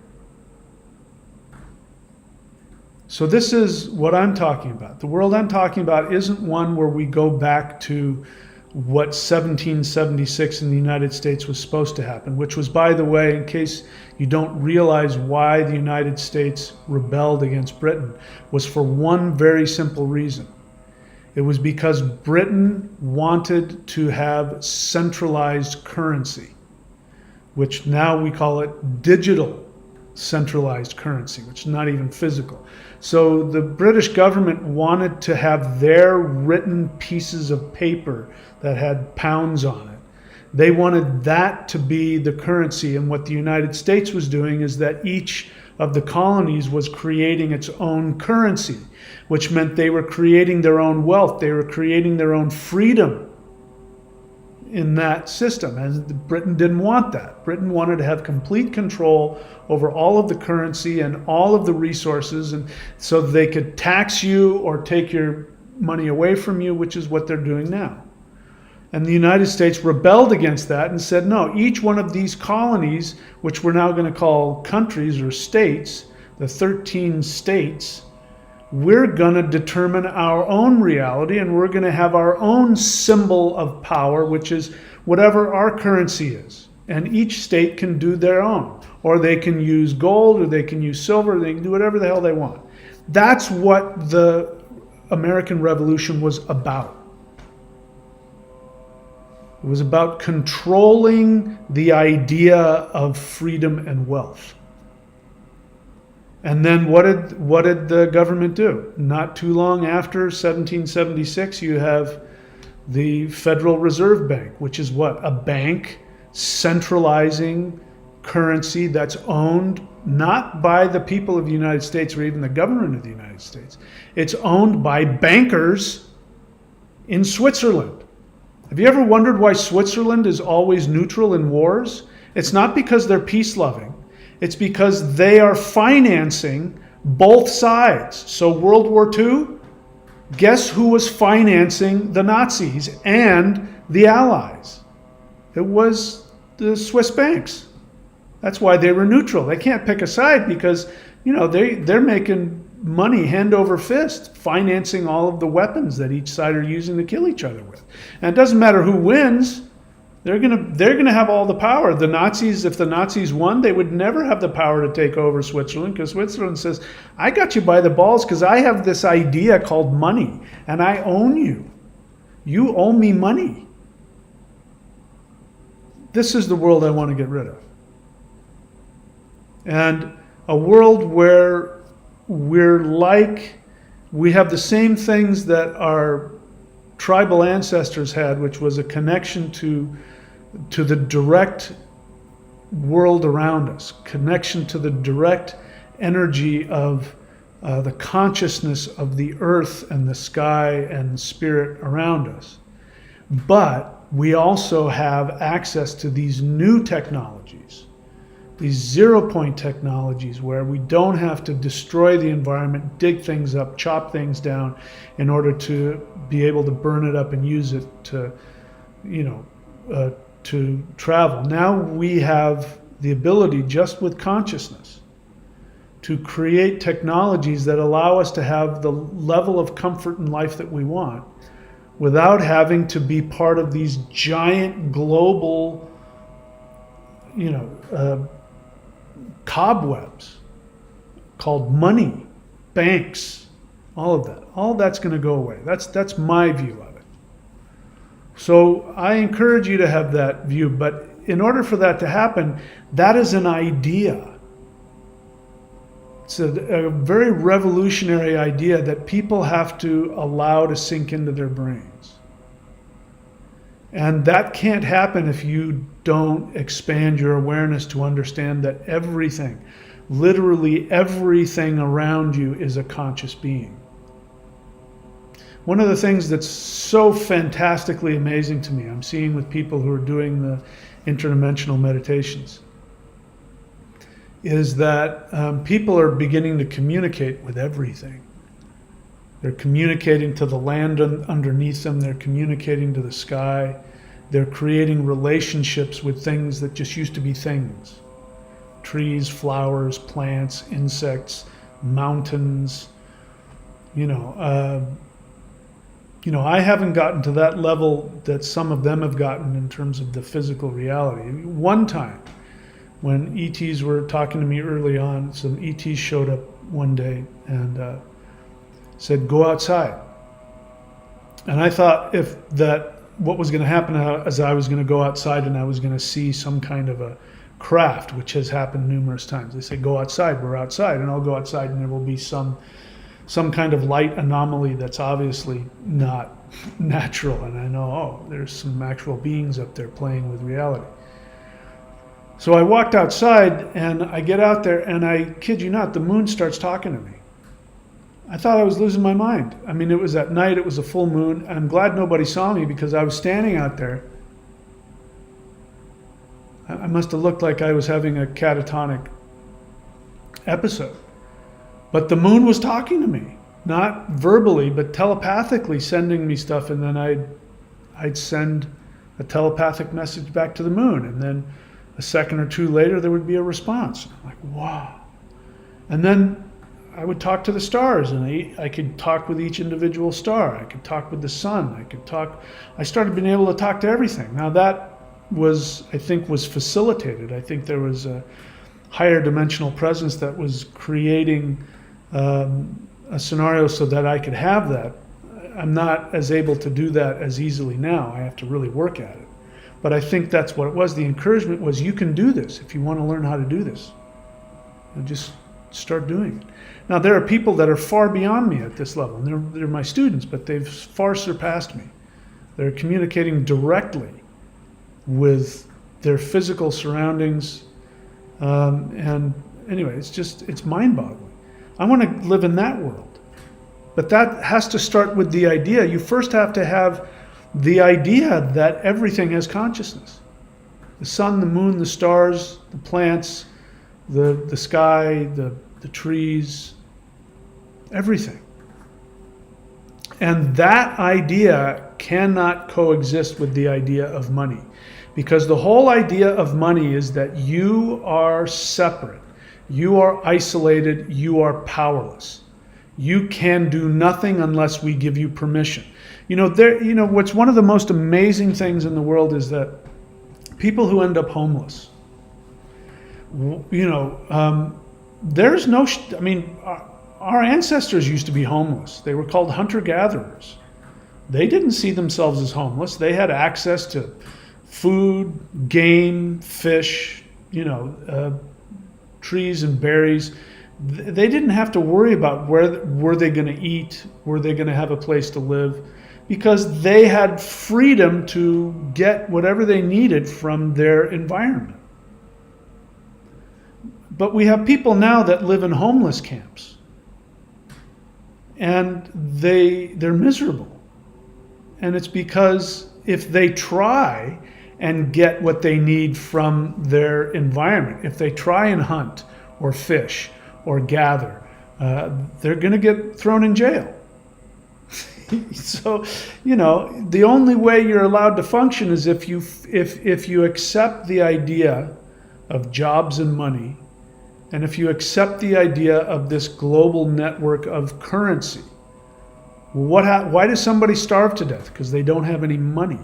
So this is what I'm talking about. The world I'm talking about isn't one where we go back to what 1776 in the United States was supposed to happen, which was, by the way, in case you don't realize why the United States rebelled against Britain, was for one very simple reason. It was because Britain wanted to have centralized currency, which now we call it digital centralized currency, which is not even physical. So the British government wanted to have their written pieces of paper that had pounds on it. They wanted that to be the currency. And what the United States was doing is that each of the colonies was creating its own currency, which meant they were creating their own wealth. They were creating their own freedom in that system. And Britain didn't want that. Britain wanted to have complete control over all of the currency and all of the resources, and so they could tax you or take your money away from you, which is what they're doing now. And the United States rebelled against that and said, no, each one of these colonies, which we're now going to call countries or states, the 13 states, we're going to determine our own reality, and we're going to have our own symbol of power, which is whatever our currency is. And each state can do their own. Or they can use gold, or they can use silver, or they can do whatever the hell they want. That's what the American Revolution was about. It was about controlling the idea of freedom and wealth. And then what did the government do? Not too long after 1776, you have the Federal Reserve Bank, which is what? A bank centralizing currency that's owned not by the people of the United States or even the government of the United States. It's owned by bankers in Switzerland. Have you ever wondered why Switzerland is always neutral in wars? It's not because they're peace-loving. It's because they are financing both sides. So World War II, guess who was financing the Nazis and the Allies? It was the Swiss banks. That's why they were neutral. They can't pick a side because, they're making money hand over fist, financing all of the weapons that each side are using to kill each other with. And it doesn't matter who wins. They're gonna have all the power. The Nazis, if the Nazis won, they would never have the power to take over Switzerland, because Switzerland says, I got you by the balls because I have this idea called money and I own you. You owe me money. This is the world I want to get rid of. And a world where we have the same things that our tribal ancestors had, which was a connection to the direct world around us, connection to the direct energy of the consciousness of the earth and the sky and the spirit around us. But we also have access to these new technologies, these zero-point technologies, where we don't have to destroy the environment, dig things up, chop things down in order to be able to burn it up and use it to, to travel. Now we have the ability, just with consciousness, to create technologies that allow us to have the level of comfort in life that we want without having to be part of these giant global, cobwebs called money, banks, all of that. All that's going to go away. That's my view of it. So I encourage you to have that view, but in order for that to happen, that is an idea. It's a very revolutionary idea that people have to allow to sink into their brains. And that can't happen if you don't expand your awareness to understand that everything, literally everything around you, is a conscious being. One of the things that's so fantastically amazing to me, I'm seeing with people who are doing the interdimensional meditations, is that people are beginning to communicate with everything. They're communicating to the land underneath them. They're communicating to the sky. They're creating relationships with things that just used to be things. Trees, flowers, plants, insects, mountains. I haven't gotten to that level that some of them have gotten in terms of the physical reality. One time, when ETs were talking to me early on, some ETs showed up one day and said, go outside. And I thought what was going to happen is I was going to go outside and I was going to see some kind of a craft, which has happened numerous times. They say, go outside, we're outside, and I'll go outside and there will be some kind of light anomaly that's obviously not natural. And I know, there's some actual beings up there playing with reality. So I walked outside and I get out there and I kid you not, the moon starts talking to me. I thought I was losing my mind. I mean, it was at night, it was a full moon. I'm glad nobody saw me because I was standing out there. I must have looked like I was having a catatonic episode. But the moon was talking to me, not verbally, but telepathically sending me stuff. And then I'd send a telepathic message back to the moon. And then a second or two later, there would be a response. I'm like, wow. And then I would talk to the stars, and I could talk with each individual star. I could talk with the sun. I started being able to talk to everything. Now that was facilitated. I think there was a higher dimensional presence that was creating a scenario so that I could have that. I'm not as able to do that as easily now. I have to really work at it. But I think that's what it was. The encouragement was, you can do this if you want to learn how to do this. And just start doing it. Now, there are people that are far beyond me at this level. And they're my students, but they've far surpassed me. They're communicating directly with their physical surroundings. And anyway, it's mind-boggling. I want to live in that world. But that has to start with the idea. You first have to have the idea that everything has consciousness. The sun, the moon, the stars, the plants, the sky, the trees, everything. And that idea cannot coexist with the idea of money. Because the whole idea of money is that you are separate, you are isolated, you are powerless. You can do nothing unless we give you permission. What's one of the most amazing things in the world is that people who end up homeless. There's no, I mean, our ancestors used to be homeless. They were called hunter-gatherers. They didn't see themselves as homeless. They had access to food, game, fish, trees and berries. They didn't have to worry about where were they going to eat, were they going to have a place to live, because they had freedom to get whatever they needed from their environment. But we have people now that live in homeless camps, and they're miserable. And it's because if they try and get what they need from their environment, if they try and hunt or fish or gather, they're going to get thrown in jail. So, the only way you're allowed to function is if you accept the idea of jobs and money, and if you accept the idea of this global network of currency. Why does somebody starve to death? Because they don't have any money.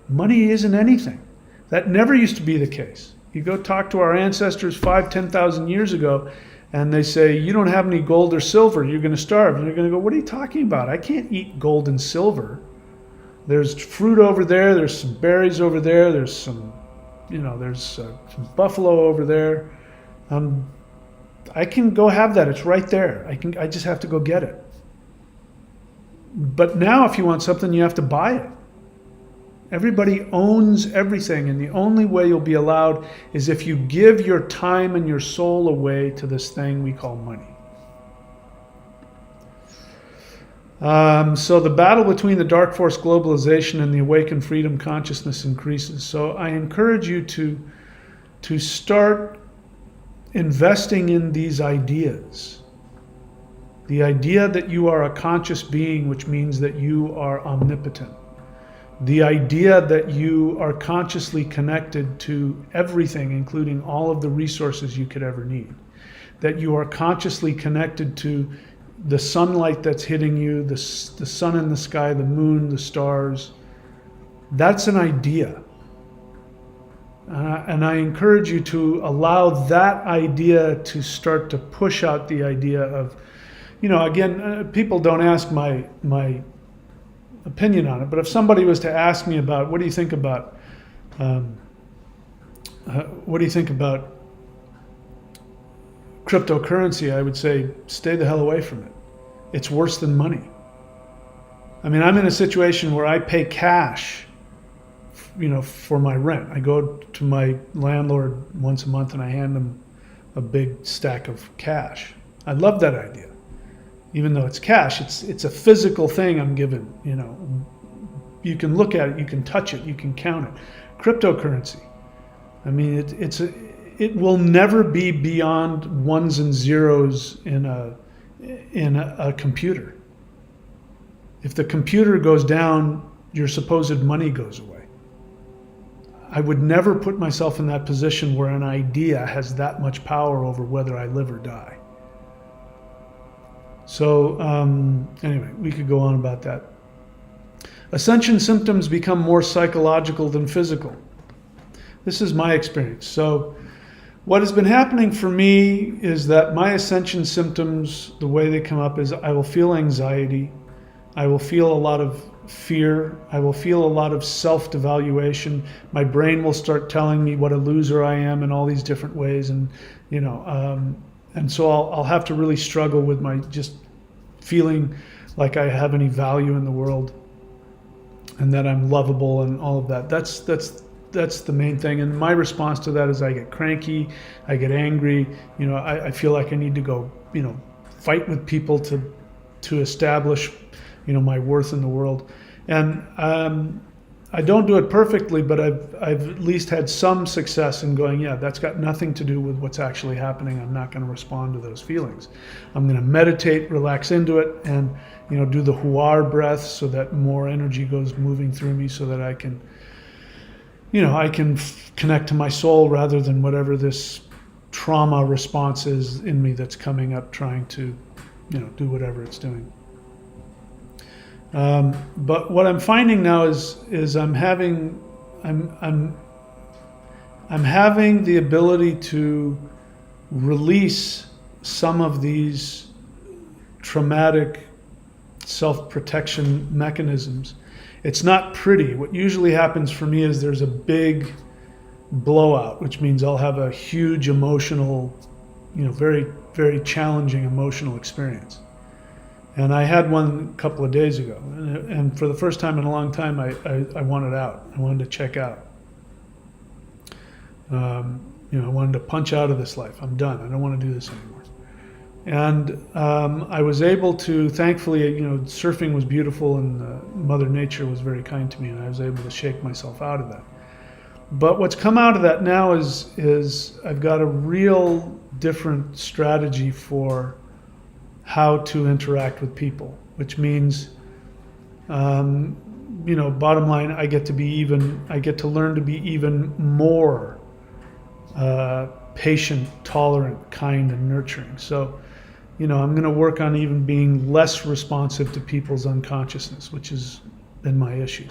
Money isn't anything. That never used to be the case. You go talk to our ancestors 5,000-10,000 years ago, and they say, you don't have any gold or silver, you're going to starve. And you're going to go, what are you talking about? I can't eat gold and silver. There's fruit over there, there's some berries over there, there's some buffalo over there. I can go have that. It's right there. I just have to go get it. But now if you want something, you have to buy it. Everybody owns everything, and the only way you'll be allowed is if you give your time and your soul away to this thing we call money. So the battle between the dark force globalization and the awakened freedom consciousness increases. So I encourage you to start investing in these ideas. The idea that you are a conscious being, which means that you are omnipotent. The idea that you are consciously connected to everything, including all of the resources you could ever need. That you are consciously connected to the sunlight that's hitting you, the sun in the sky, the moon, the stars. That's an idea. And I encourage you to allow that idea to start to push out the idea of, people don't ask my opinion on it, but if somebody was to ask me about, what do you think about cryptocurrency, I would say, stay the hell away from it. It's worse than money. I mean, I'm in a situation where I pay cash, for my rent. I go to my landlord once a month and I hand them a big stack of cash. I love that idea. Even though it's cash, it's a physical thing I'm given. You can look at it, you can touch it, you can count it. Cryptocurrency, I mean, it will never be beyond ones and zeros in a computer. If the computer goes down, your supposed money goes away. I would never put myself in that position where an idea has that much power over whether I live or die. So anyway, we could go on about that. Ascension symptoms become more psychological than physical. This is my experience. So what has been happening for me is that my ascension symptoms, the way they come up is I will feel anxiety. I will feel a lot of fear. I will feel a lot of self-devaluation. My brain will start telling me what a loser I am in all these different ways. And, and so I'll have to really struggle with my just feeling like I have any value in the world and that I'm lovable and all of that. That's the main thing. And my response to that is I get cranky, I get angry. I feel like I need to go, fight with people to establish, my worth in the world. And I don't do it perfectly, but I've at least had some success in going, yeah, that's got nothing to do with what's actually happening. I'm not going to respond to those feelings. I'm going to meditate, relax into it, and do the huar breath so that more energy goes moving through me so that I can, I can connect to my soul rather than whatever this trauma response is in me that's coming up trying to, do whatever it's doing. But what I'm finding now is I'm having I'm having the ability to release some of these traumatic self-protection mechanisms. It's not pretty. What usually happens for me is there's a big blowout, which means I'll have a huge emotional, very, very challenging emotional experience. And I had one a couple of days ago, and for the first time in a long time, I wanted out. I wanted to check out. I wanted to punch out of this life. I'm done. I don't want to do this anymore. And I was able to, thankfully, surfing was beautiful, and Mother Nature was very kind to me, and I was able to shake myself out of that. But what's come out of that now is I've got a real different strategy for how to interact with people, which means, bottom line, I get to learn to be even more patient, tolerant, kind, and nurturing. So, I'm going to work on even being less responsive to people's unconsciousness, which has been my issue.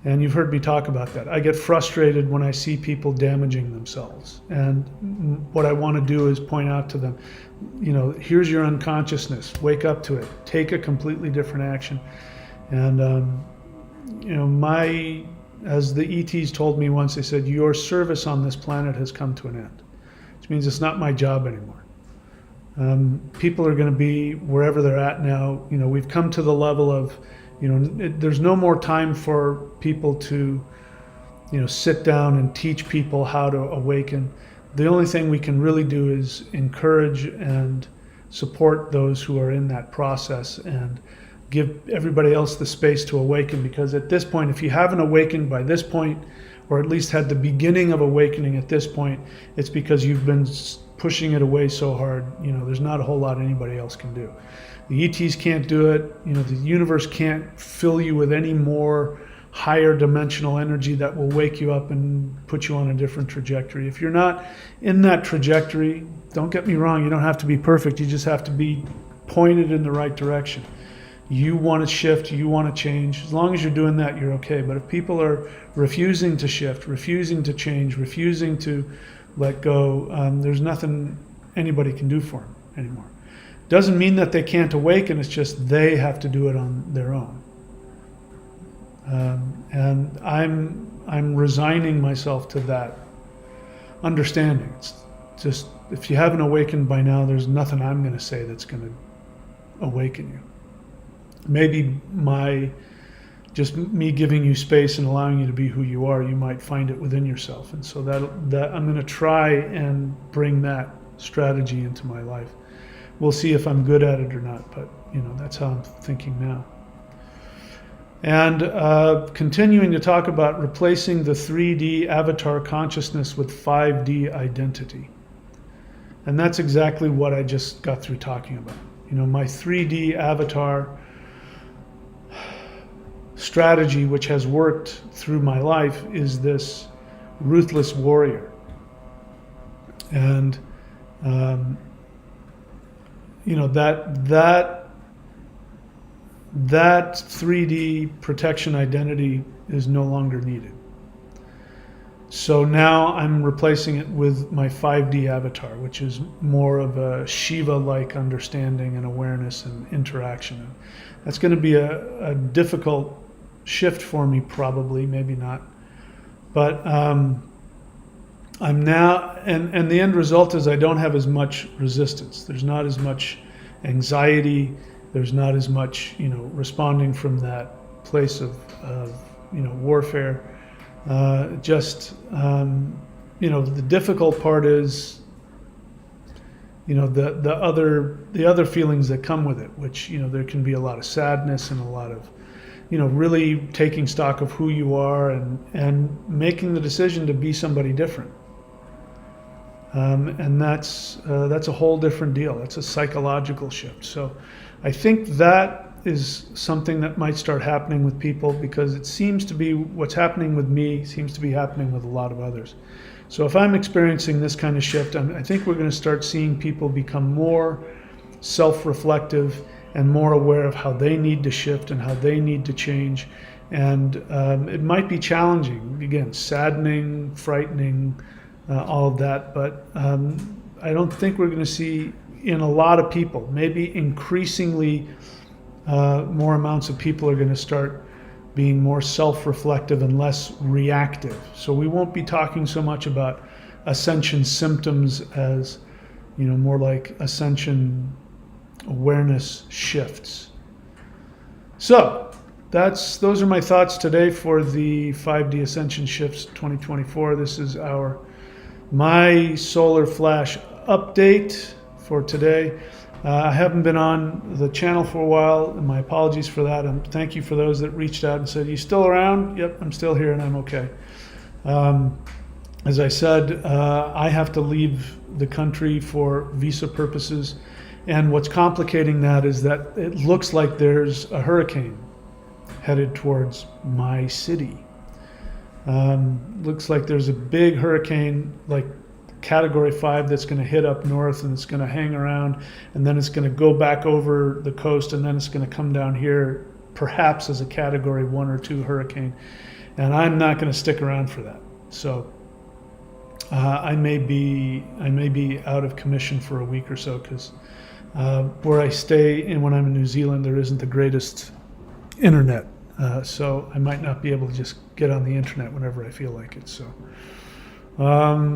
And you've heard me talk about that. I get frustrated when I see people damaging themselves. And what I want to do is point out to them, here's your unconsciousness. Wake up to it. Take a completely different action. And, as the ETs told me once, they said, your service on this planet has come to an end, which means it's not my job anymore. People are going to be wherever they're at now. We've come to the level of, there's no more time for people to, sit down and teach people how to awaken. The only thing we can really do is encourage and support those who are in that process and give everybody else the space to awaken, because at this point, if you haven't awakened by this point, or at least had the beginning of awakening at this point, it's because you've been pushing it away so hard. There's not a whole lot anybody else can do. The ETs can't do it. The universe can't fill you with any more higher dimensional energy that will wake you up and put you on a different trajectory. If you're not in that trajectory, don't get me wrong, you don't have to be perfect. You just have to be pointed in the right direction. You want to shift, you want to change. As long as you're doing that, you're okay. But if people are refusing to shift, refusing to change, refusing to let go, there's nothing anybody can do for them anymore. Doesn't mean that they can't awaken, it's just they have to do it on their own. And I'm resigning myself to that understanding. It's just, if you haven't awakened by now, there's nothing I'm going to say that's going to awaken you. Maybe just me giving you space and allowing you to be who you are, you might find it within yourself. And so that I'm going to try and bring that strategy into my life. We'll see if I'm good at it or not, but that's how I'm thinking now. And continuing to talk about replacing the 3D avatar consciousness with 5D identity. And that's exactly what I just got through talking about. My 3D avatar strategy, which has worked through my life, is this ruthless warrior. And that 3D protection identity is no longer needed. So now I'm replacing it with my 5D avatar, which is more of a Shiva-like understanding and awareness and interaction. And that's going to be a difficult shift for me, probably, maybe not. But I'm now, and the end result is I don't have as much resistance. There's not as much anxiety. There's not as much, responding from that place of warfare. The difficult part is, the other feelings that come with it, which, there can be a lot of sadness and a lot of, really taking stock of who you are and making the decision to be somebody different. And that's a whole different deal. That's a psychological shift. So I think that is something that might start happening with people, because it seems to be what's happening with me seems to be happening with a lot of others. So if I'm experiencing this kind of shift, I think we're going to start seeing people become more self-reflective and more aware of how they need to shift and how they need to change, And it might be challenging, again, saddening, frightening, all of that. But I don't think we're going to see in a lot of people, maybe increasingly more amounts of people are going to start being more self-reflective and less reactive. So we won't be talking so much about ascension symptoms as, more like ascension awareness shifts. So those are my thoughts today for the 5D Ascension Shifts 2024. This is my solar flash update for today. I haven't been on the channel for a while, and my apologies for that. And thank you for those that reached out and said, "You still around?" Yep, I'm still here and I'm okay. As I said, I have to leave the country for visa purposes. And what's complicating that is that it looks like there's a hurricane headed towards my city. Looks like there's a big hurricane, like Category 5, that's going to hit up north, and it's going to hang around, and then it's going to go back over the coast, and then it's going to come down here, perhaps as a Category 1 or 2 hurricane. And I'm not going to stick around for that. So I may be out of commission for a week or so, because where I stay and when I'm in New Zealand, there isn't the greatest internet. So I might not be able to just get on the internet whenever I feel like it. So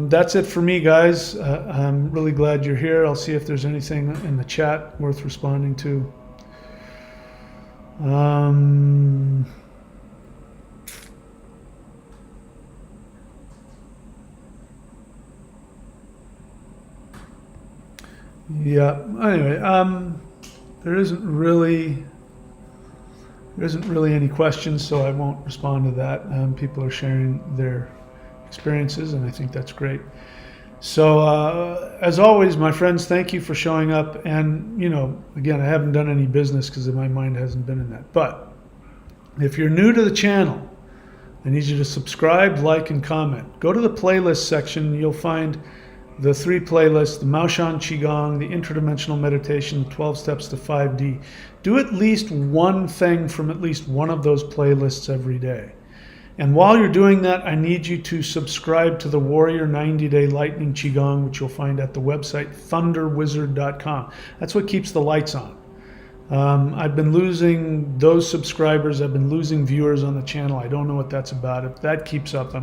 that's it for me, guys. I'm really glad you're here. I'll see if there's anything in the chat worth responding to. Yeah, anyway, there isn't really any questions, so I won't respond to that. People are sharing their experiences, and I think that's great. So as always, my friends, thank you for showing up. And again, I haven't done any business because my mind hasn't been in that. But if you're new to the channel, I need you to subscribe, like, and comment. Go to the playlist section. You'll find the 3 playlists: the Maoshan Qigong, the Interdimensional Meditation, the 12 Steps to 5D. Do at least one thing from at least one of those playlists every day. And while you're doing that, I need you to subscribe to the Warrior 90-Day Lightning Qigong, which you'll find at the website thunderwizard.com. That's what keeps the lights on. I've been losing those subscribers. I've been losing viewers on the channel. I don't know what that's about. If that keeps up, I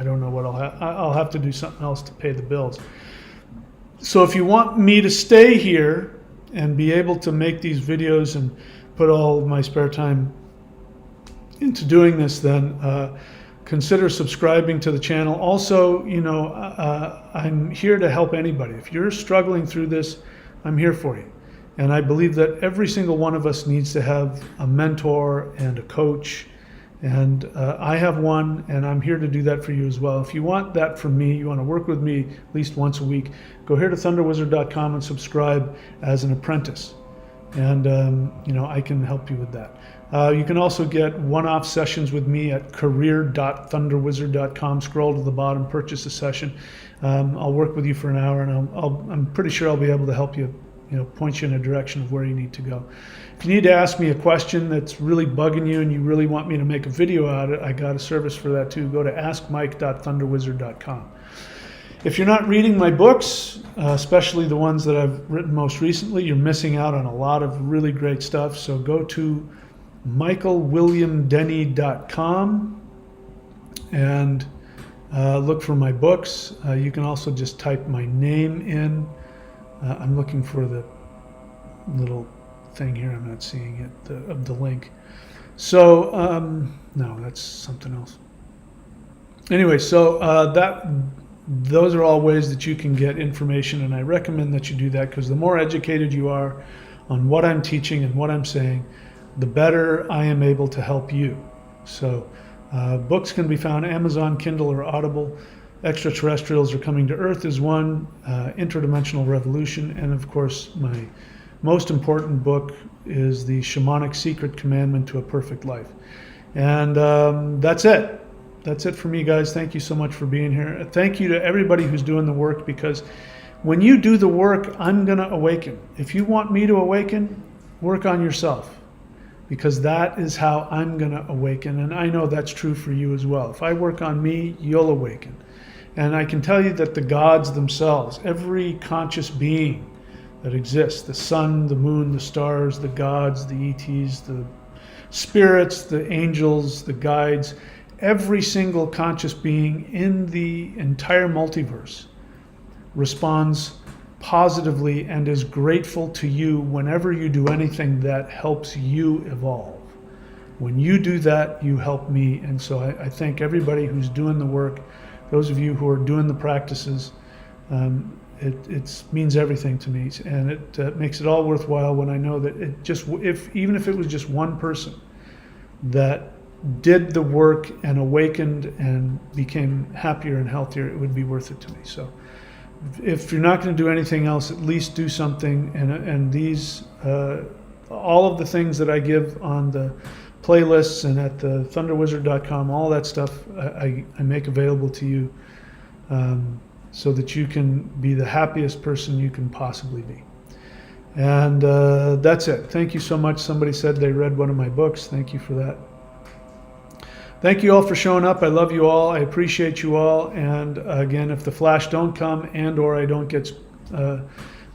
don't know what I'll have to do something else to pay the bills. So if you want me to stay here and be able to make these videos and put all of my spare time into doing this, then consider subscribing to the channel. Also, I'm here to help anybody. If you're struggling through this, I'm here for you. And I believe that every single one of us needs to have a mentor and a coach. And I have one, and I'm here to do that for you as well. If you want that from me, you want to work with me at least once a week, go here to thunderwizard.com and subscribe as an apprentice. And, I can help you with that. You can also get one-off sessions with me at career.thunderwizard.com. Scroll to the bottom, purchase a session. I'll work with you for an hour, and I'm pretty sure I'll be able to help you, point you in a direction of where you need to go. If you need to ask me a question that's really bugging you and you really want me to make a video out of it, I got a service for that too. Go to askmike.thunderwizard.com. If you're not reading my books, especially the ones that I've written most recently, you're missing out on a lot of really great stuff. So go to michaelwilliamdenny.com and look for my books. You can also just type my name in. I'm looking for the little thing here. I'm not seeing it, of the link. So, no, that's something else. Anyway, so those are all ways that you can get information, and I recommend that you do that, because the more educated you are on what I'm teaching and what I'm saying, the better I am able to help you. So books can be found Amazon, Kindle, or Audible. Extraterrestrials Are Coming to Earth is one, Interdimensional Revolution, and of course my most important book is The Shamanic Secret Commandment to a Perfect Life. And that's it. That's it for me, guys. Thank you so much for being here. Thank you to everybody who's doing the work, because when you do the work, I'm going to awaken. If you want me to awaken, work on yourself. because that is how I'm going to awaken. And I know that's true for you as well. If I work on me, you'll awaken. And I can tell you that the gods themselves, every conscious being that exists, the sun, the moon, the stars, the gods, the ETs, the spirits, the angels, the guides, every single conscious being in the entire multiverse responds positively and is grateful to you whenever you do anything that helps you evolve. When you do that, you help me. And so I thank everybody who's doing the work, those of you who are doing the practices. It means everything to me, and it makes it all worthwhile when I know that even if it was just one person that did the work and awakened and became happier and healthier, it would be worth it to me. So if you're not going to do anything else, at least do something. And these all of the things that I give on the playlists and at the thunderwizard.com, all that stuff I make available to you, so that you can be the happiest person you can possibly be. And that's it. Thank you so much. Somebody said they read one of my books. Thank you for that. Thank you all for showing up. I love you all. I appreciate you all. And again, if the flash don't come and or I don't get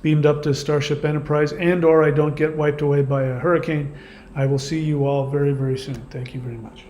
beamed up to Starship Enterprise and or I don't get wiped away by a hurricane, I will see you all very, very soon. Thank you very much.